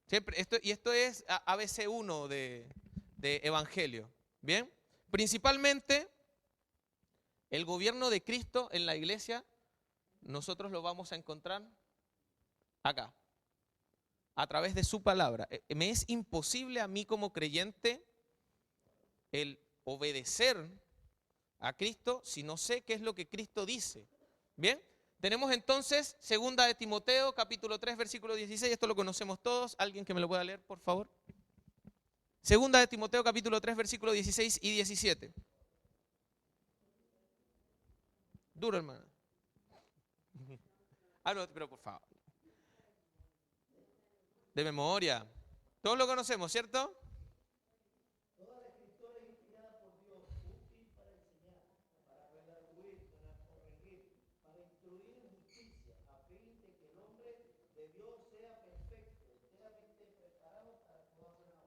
B: Siempre, esto es ABC1 de Evangelio, ¿bien? Principalmente, el gobierno de Cristo en la iglesia, nosotros lo vamos a encontrar acá, a través de su palabra. Me es imposible a mí como creyente el obedecer a Cristo si no sé qué es lo que Cristo dice. ¿Bien? Tenemos entonces 2 de Timoteo, capítulo 3, versículo 16. Esto lo conocemos todos. ¿Alguien que me lo pueda leer, por favor? 2 de Timoteo, capítulo 3, versículo 16 y 17. Duro, hermano. Ah, no, pero por favor. De memoria. Todos lo conocemos, ¿cierto?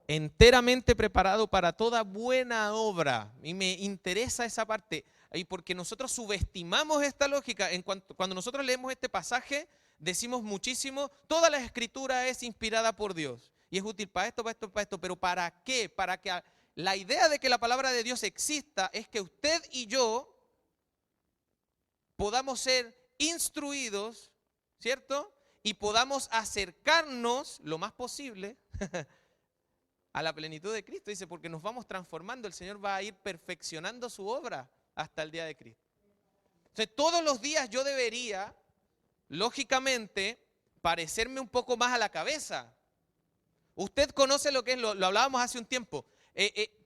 B: Enteramente preparado para toda buena obra. Y me interesa esa parte. Y porque nosotros subestimamos esta lógica. Cuando nosotros leemos este pasaje, decimos muchísimo, toda la escritura es inspirada por Dios. Y es útil para esto, para esto, para esto. Pero ¿para qué? Para que la idea de que la palabra de Dios exista es que usted y yo podamos ser instruidos, ¿cierto? Y podamos acercarnos lo más posible a la plenitud de Cristo. Dice, porque nos vamos transformando, el Señor va a ir perfeccionando su obra hasta el día de Cristo. Entonces, todos los días yo debería, lógicamente, parecerme un poco más a la cabeza. Usted conoce lo que es, lo hablábamos hace un tiempo.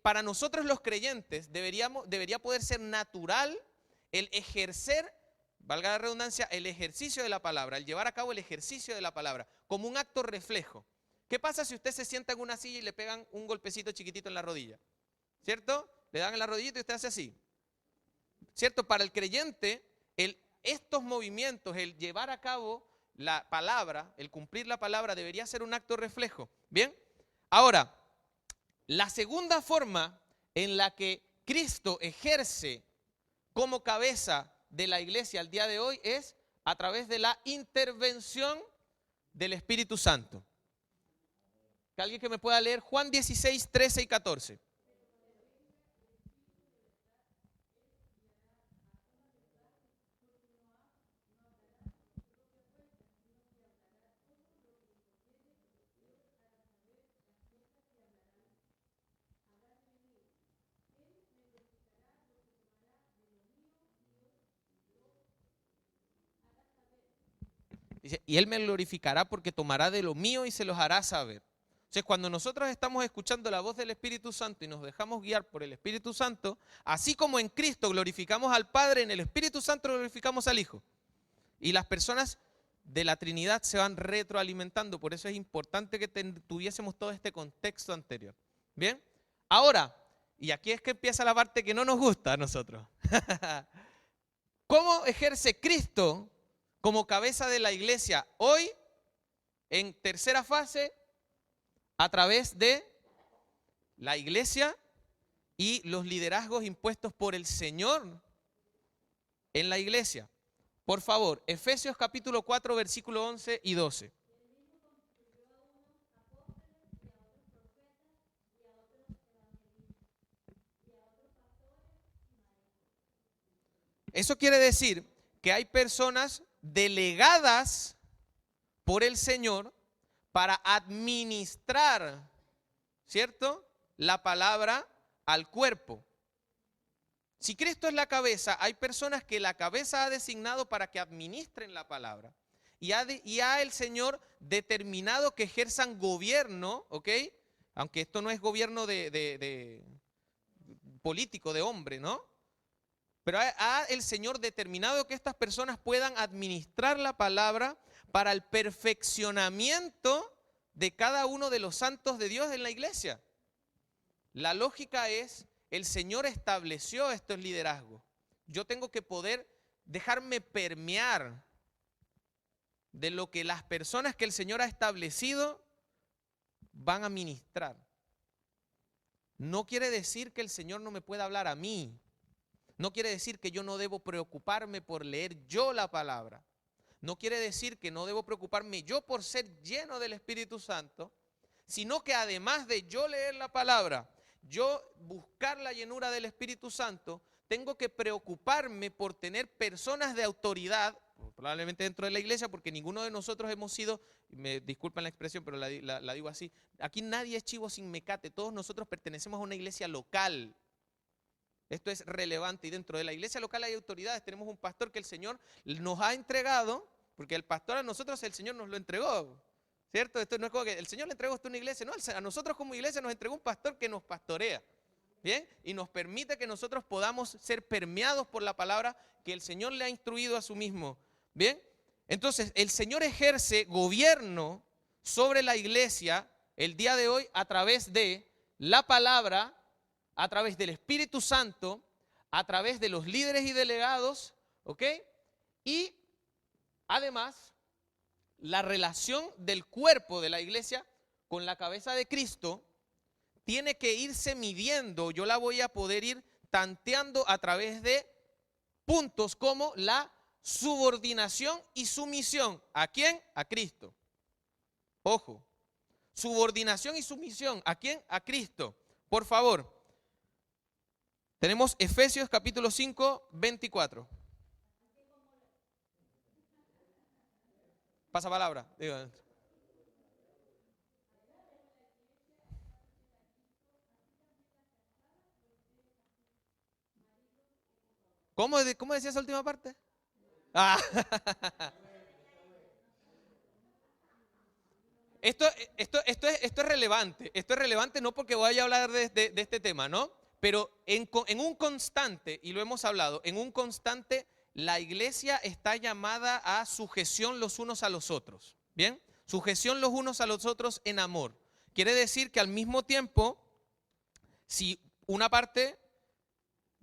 B: Para nosotros los creyentes debería poder ser natural el ejercer, valga la redundancia, el ejercicio de la palabra, el llevar a cabo el ejercicio de la palabra, como un acto reflejo. ¿Qué pasa si usted se sienta en una silla y le pegan un golpecito chiquitito en la rodilla? ¿Cierto? Le dan en la rodillita y usted hace así. ¿Cierto? Para el creyente, estos movimientos, el llevar a cabo la palabra, el cumplir la palabra debería ser un acto reflejo. Bien, ahora, la segunda forma en la que Cristo ejerce como cabeza de la iglesia al día de hoy es a través de la intervención del Espíritu Santo. ¿Que alguien que me pueda leer Juan 16, 13 y 14? Dice, y Él me glorificará porque tomará de lo mío y se los hará saber. Entonces, cuando nosotros estamos escuchando la voz del Espíritu Santo y nos dejamos guiar por el Espíritu Santo, así como en Cristo glorificamos al Padre, en el Espíritu Santo glorificamos al Hijo. Y las personas de la Trinidad se van retroalimentando. Por eso es importante que tuviésemos todo este contexto anterior. Bien, ahora, y aquí es que empieza la parte que no nos gusta a nosotros. ¿Cómo ejerce Cristo como cabeza de la iglesia hoy, en tercera fase, a través de la iglesia y los liderazgos impuestos por el Señor en la iglesia? Por favor, Efesios capítulo 4, versículo 11 y 12. Eso quiere decir que hay personas delegadas por el Señor para administrar, ¿cierto?, la palabra al cuerpo. Si Cristo es la cabeza, hay personas que la cabeza ha designado para que administren la palabra. Y ha el Señor determinado que ejerzan gobierno, ¿ok? Aunque esto no es gobierno de político, de hombre, ¿no? Pero ha el Señor determinado que estas personas puedan administrar la palabra para el perfeccionamiento de cada uno de los santos de Dios en la iglesia. La lógica es, el Señor estableció estos liderazgos. Yo tengo que poder dejarme permear de lo que las personas que el Señor ha establecido van a ministrar. No quiere decir que el Señor no me pueda hablar a mí. No quiere decir que yo no debo preocuparme por leer yo la palabra. No quiere decir que no debo preocuparme yo por ser lleno del Espíritu Santo, sino que además de yo leer la palabra, yo buscar la llenura del Espíritu Santo, tengo que preocuparme por tener personas de autoridad, probablemente dentro de la iglesia, porque ninguno de nosotros hemos sido, me disculpan la expresión, pero la digo así, aquí nadie es chivo sin mecate, todos nosotros pertenecemos a una iglesia local. Esto es relevante y dentro de la iglesia local hay autoridades. Tenemos un pastor que el Señor nos ha entregado, porque el pastor a nosotros el Señor nos lo entregó, ¿cierto? Esto no es como que el Señor le entregó esto a una iglesia, no, a nosotros como iglesia nos entregó un pastor que nos pastorea, ¿bien? Y nos permite que nosotros podamos ser permeados por la palabra que el Señor le ha instruido a su mismo, ¿bien? Entonces, el Señor ejerce gobierno sobre la iglesia el día de hoy a través de la palabra, a través del Espíritu Santo, a través de los líderes y delegados, ¿ok? Y además, la relación del cuerpo de la iglesia con la cabeza de Cristo tiene que irse midiendo. Yo la voy a poder ir tanteando a través de puntos como la subordinación y sumisión. ¿A quién? A Cristo. Ojo, subordinación y sumisión. ¿A quién? A Cristo. Por favor. Tenemos Efesios capítulo 5, 24. Pasa palabra. ¿Cómo decía esa última parte? Ah. Esto es relevante. Esto es relevante no porque vaya a hablar de este tema, ¿no? Pero en un constante, y lo hemos hablado, en un constante la iglesia está llamada a sujeción los unos a los otros. ¿Bien? Sujeción los unos a los otros en amor. Quiere decir que al mismo tiempo, si una parte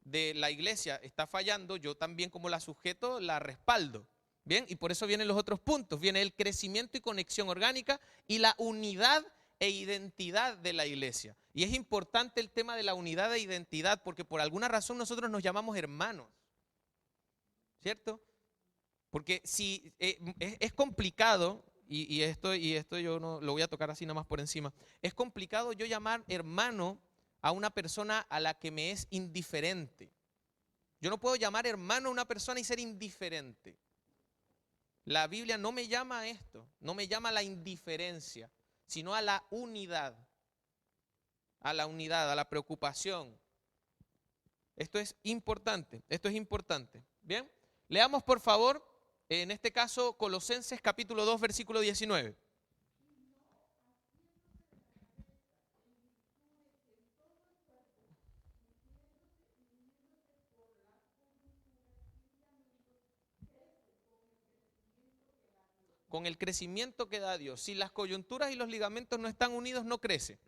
B: de la iglesia está fallando, yo también como la sujeto la respaldo. Bien, y por eso vienen los otros puntos. Viene el crecimiento y conexión orgánica y la unidad e identidad de la iglesia. Y es importante el tema de la unidad e identidad porque por alguna razón nosotros nos llamamos hermanos, ¿cierto? Porque si es complicado, y esto yo no lo voy a tocar así nada más por encima, es complicado yo llamar hermano a una persona a la que me es indiferente. Yo no puedo llamar hermano a una persona y ser indiferente. La Biblia no me llama a esto, no me llama a la indiferencia, sino a la unidad, a la preocupación. Esto es importante, Bien, leamos por favor, en este caso, Colosenses capítulo 2, versículo 19. Con el crecimiento que da Dios. Si las coyunturas y los ligamentos no están unidos, no crece.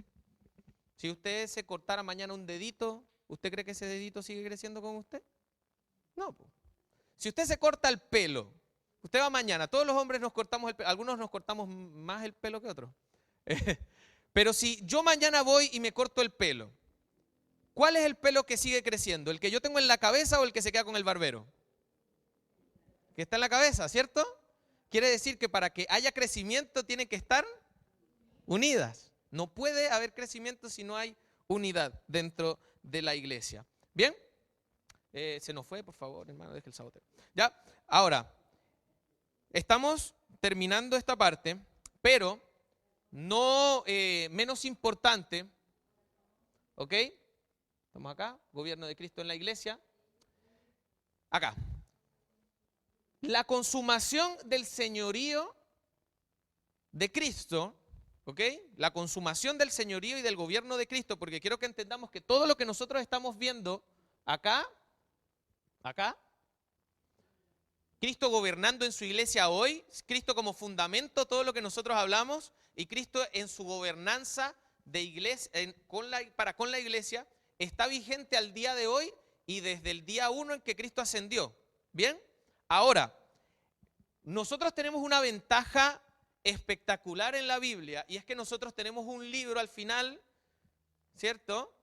B: Si usted se cortara mañana un dedito, ¿usted cree que ese dedito sigue creciendo con usted? No. Si usted se corta el pelo, usted va mañana, todos los hombres nos cortamos el pelo, algunos nos cortamos más el pelo que otros. Pero si yo mañana voy y me corto el pelo, ¿cuál es el pelo que sigue creciendo? ¿El que yo tengo en la cabeza o el que se queda con el barbero? Que está en la cabeza, ¿cierto? Quiere decir que para que haya crecimiento tienen que estar unidas. No puede haber crecimiento si no hay unidad dentro de la iglesia. ¿Bien? Se nos fue, por favor, hermano, deje el saboteo. Ya, ahora, estamos terminando esta parte, pero no menos importante, ¿ok? Estamos acá, gobierno de Cristo en la iglesia. Acá. La consumación del señorío de Cristo, ¿ok? La consumación del señorío y del gobierno de Cristo, porque quiero que entendamos que todo lo que nosotros estamos viendo acá, Cristo gobernando en su iglesia hoy, Cristo como fundamento, todo lo que nosotros hablamos, y Cristo en su gobernanza de iglesia, para con la iglesia, está vigente al día de hoy y desde el día 1 en que Cristo ascendió. ¿Bien? Ahora, nosotros tenemos una ventaja espectacular en la Biblia y es que nosotros tenemos un libro al final, ¿cierto?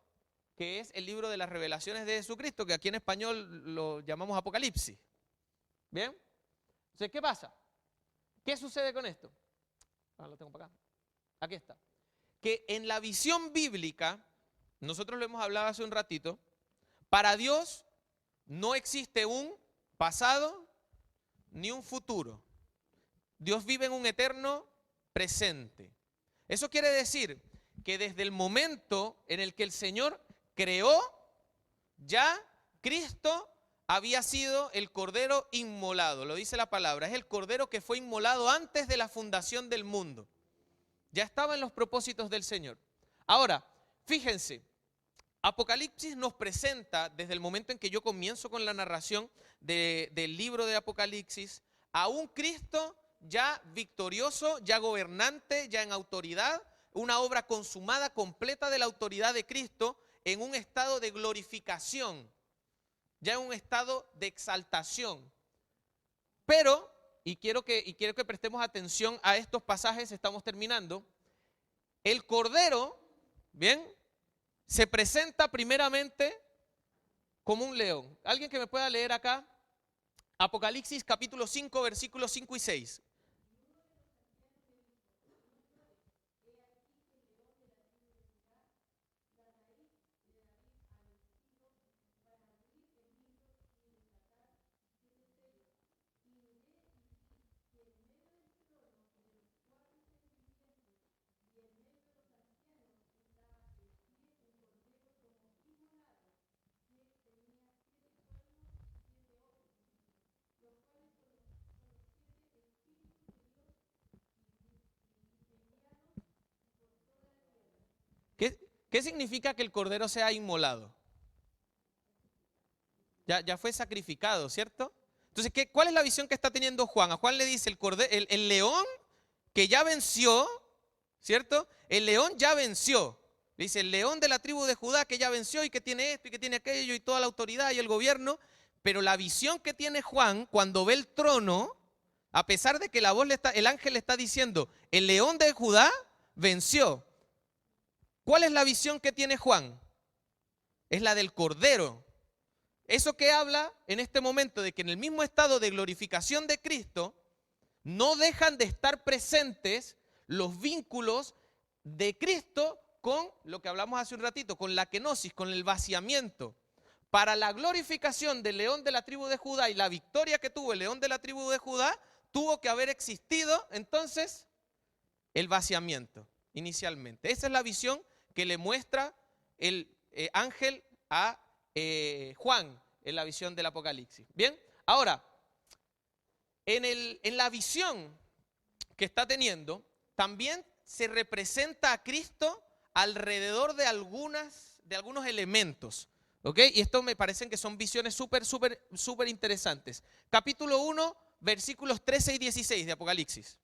B: Que es el libro de las revelaciones de Jesucristo, que aquí en español lo llamamos Apocalipsis. ¿Bien? Entonces, ¿qué pasa? ¿Qué sucede con esto? Lo tengo para acá. Aquí está. Que en la visión bíblica, nosotros lo hemos hablado hace un ratito, para Dios no existe un pasado ni un futuro. Dios vive en un eterno presente. Eso quiere decir que desde el momento en el que el Señor creó, ya Cristo había sido el cordero inmolado, lo dice la palabra, es el cordero que fue inmolado antes de la fundación del mundo. Ya estaba en los propósitos del Señor. Ahora, fíjense, Apocalipsis nos presenta, desde el momento en que yo comienzo con la narración del libro de Apocalipsis, a un Cristo ya victorioso, ya gobernante, ya en autoridad, una obra consumada, completa de la autoridad de Cristo, en un estado de glorificación, ya en un estado de exaltación. Pero, y quiero que prestemos atención a estos pasajes, estamos terminando, el Cordero, ¿bien?, se presenta primeramente como un león. ¿Alguien que me pueda leer acá? Apocalipsis capítulo 5, versículos 5 y 6. ¿Qué significa que el cordero sea inmolado? Ya fue sacrificado, ¿cierto? Entonces, ¿cuál es la visión que está teniendo Juan? A Juan le dice el león que ya venció, ¿cierto? El león ya venció. Le dice el león de la tribu de Judá que ya venció y que tiene esto y que tiene aquello y toda la autoridad y el gobierno. Pero la visión que tiene Juan cuando ve el trono A pesar de que la voz el ángel le está diciendo, el león de Judá venció. ¿Cuál es la visión que tiene Juan? Es la del cordero. Eso que habla en este momento de que en el mismo estado de glorificación de Cristo, no dejan de estar presentes los vínculos de Cristo con lo que hablamos hace un ratito, con la kenosis, con el vaciamiento. Para la glorificación del león de la tribu de Judá y la victoria que tuvo el león de la tribu de Judá, tuvo que haber existido entonces el vaciamiento inicialmente. Esa es la visión que le muestra el ángel a Juan en la visión del Apocalipsis. Bien, ahora, en la visión que está teniendo, también se representa a Cristo alrededor de algunos elementos. ¿Ok? Y esto me parecen que son visiones súper interesantes. Capítulo 1, versículos 13 y 16 de Apocalipsis.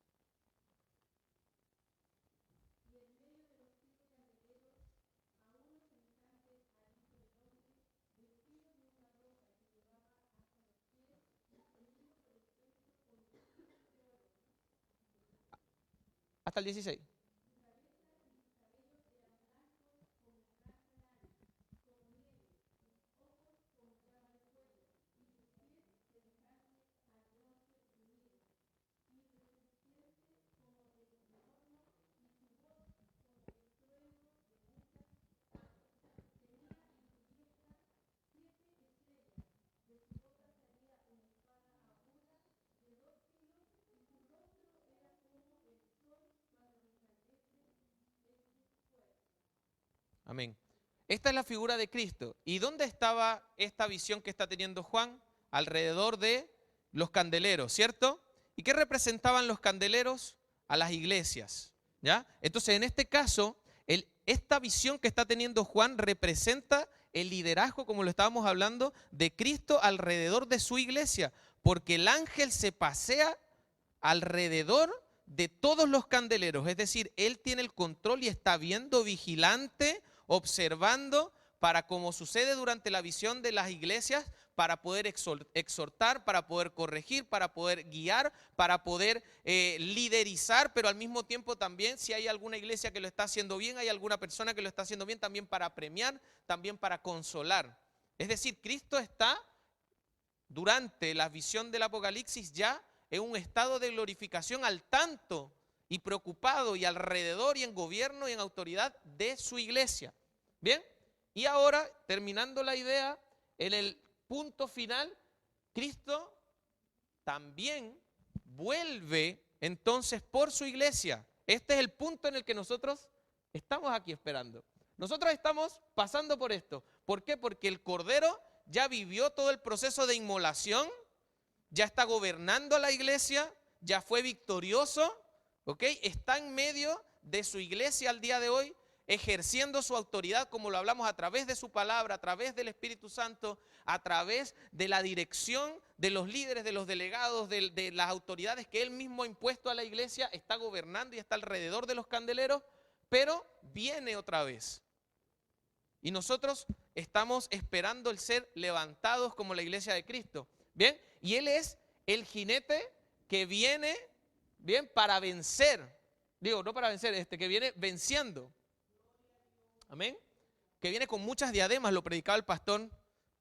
B: Hasta el 16. Amén. Esta es la figura de Cristo. ¿Y dónde estaba esta visión que está teniendo Juan? Alrededor de los candeleros, ¿cierto? ¿Y qué representaban los candeleros? A las iglesias, ¿ya? Entonces, en este caso, esta visión que está teniendo Juan representa el liderazgo, como lo estábamos hablando, de Cristo alrededor de su iglesia, porque el ángel se pasea alrededor de todos los candeleros, es decir, él tiene el control y está viendo, vigilante, observando, para, como sucede durante la visión de las iglesias, para poder exhortar, para poder corregir, para poder guiar, para poder liderizar, pero al mismo tiempo también, si hay alguna iglesia que lo está haciendo bien, hay alguna persona que lo está haciendo bien, también para premiar, también para consolar. Es decir, Cristo está, durante la visión del Apocalipsis, ya en un estado de glorificación al tanto y preocupado y alrededor y en gobierno y en autoridad de su iglesia. Bien, y ahora, terminando la idea, en el punto final, Cristo también vuelve entonces por su iglesia. Este es el punto en el que nosotros estamos aquí esperando. Nosotros estamos pasando por esto. ¿Por qué? Porque el Cordero ya vivió todo el proceso de inmolación, ya está gobernando a la iglesia, ya fue victorioso, ¿ok? Está en medio de su iglesia al día de hoy, ejerciendo su autoridad, como lo hablamos, a través de su palabra, a través del Espíritu Santo, a través de la dirección de los líderes, de los delegados, de las autoridades que él mismo ha impuesto a la iglesia. Está gobernando y está alrededor de los candeleros, pero viene otra vez. Y nosotros estamos esperando el ser levantados como la iglesia de Cristo. ¿Bien? Y él es el jinete que viene, bien, para vencer. Digo, no para vencer, que viene venciendo. Amén. Que viene con muchas diademas, lo predicaba el pastor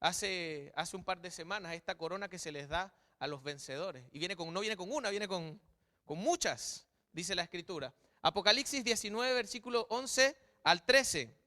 B: hace un par de semanas, esta corona que se les da a los vencedores. Y no viene con una, viene con muchas, dice la Escritura. Apocalipsis 19, versículo 11 al 13.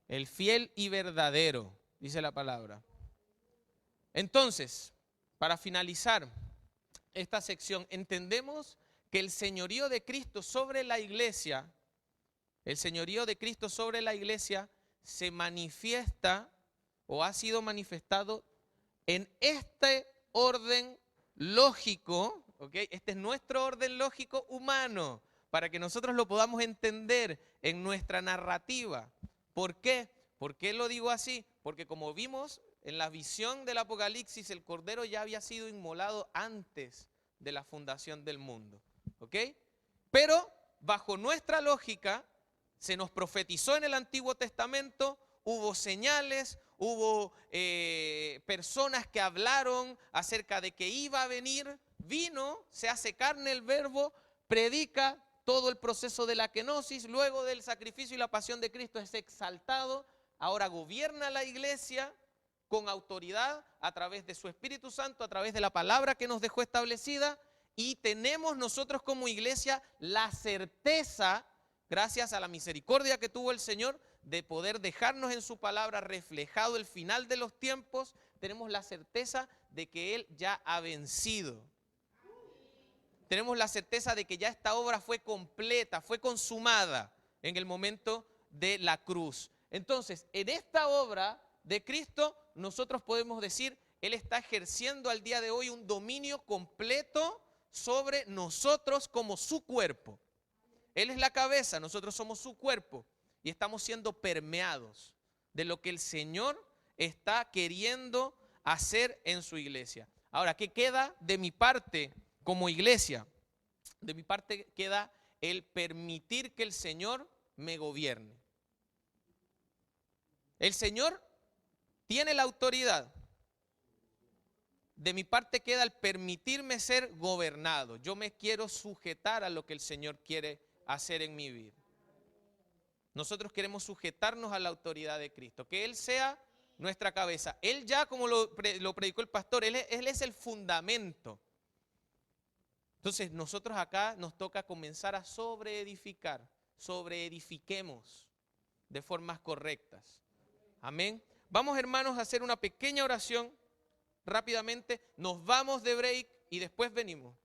B: El fiel y verdadero, dice la palabra. Entonces, para finalizar esta sección, entendemos que el señorío de Cristo sobre la iglesia, se manifiesta o ha sido manifestado en este orden lógico, ¿ok? Este es nuestro orden lógico humano, para que nosotros lo podamos entender en nuestra narrativa. ¿Por qué? ¿Por qué lo digo así? Porque como vimos en la visión del Apocalipsis, el Cordero ya había sido inmolado antes de la fundación del mundo. ¿Ok? Pero bajo nuestra lógica, se nos profetizó en el Antiguo Testamento, hubo señales, hubo personas que hablaron acerca de que iba a venir, vino, se hace carne el Verbo, predica todo el proceso de la kenosis, luego del sacrificio y la pasión de Cristo es exaltado, ahora gobierna la iglesia con autoridad a través de su Espíritu Santo, a través de la palabra que nos dejó establecida, y tenemos nosotros como iglesia la certeza, gracias a la misericordia que tuvo el Señor, de poder dejarnos en su palabra reflejado el final de los tiempos. Tenemos la certeza de que Él ya ha vencido. Tenemos la certeza de que ya esta obra fue completa, fue consumada en el momento de la cruz. Entonces, en esta obra de Cristo, nosotros podemos decir, Él está ejerciendo al día de hoy un dominio completo sobre nosotros como su cuerpo. Él es la cabeza, nosotros somos su cuerpo y estamos siendo permeados de lo que el Señor está queriendo hacer en su iglesia. Ahora, ¿qué queda de mi parte como iglesia? De mi parte queda el permitir que el Señor me gobierne. El Señor tiene la autoridad. De mi parte queda el permitirme ser gobernado. Yo me quiero sujetar a lo que el Señor quiere hacer en mi vida. Nosotros queremos sujetarnos a la autoridad de Cristo, que Él sea nuestra cabeza. Él ya, como lo predicó el pastor, Él es el fundamento. Entonces nosotros acá nos toca comenzar a sobreedificar, sobreedifiquemos de formas correctas. Amén. Vamos, hermanos, a hacer una pequeña oración rápidamente. Nos vamos de break y después venimos.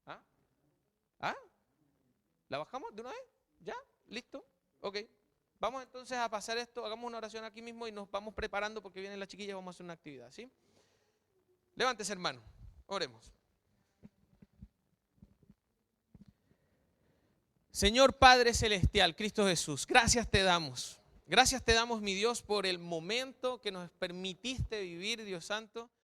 B: ¿Ah? ¿Ah? ¿La bajamos de una vez? ¿Ya? ¿Listo? Ok. Vamos entonces a pasar esto, hagamos una oración aquí mismo y nos vamos preparando porque vienen las chiquillas, vamos a hacer una actividad, ¿sí? Levántese, hermano, oremos. Señor Padre Celestial, Cristo Jesús, gracias te damos. Gracias te damos, mi Dios, por el momento que nos permitiste vivir, Dios Santo.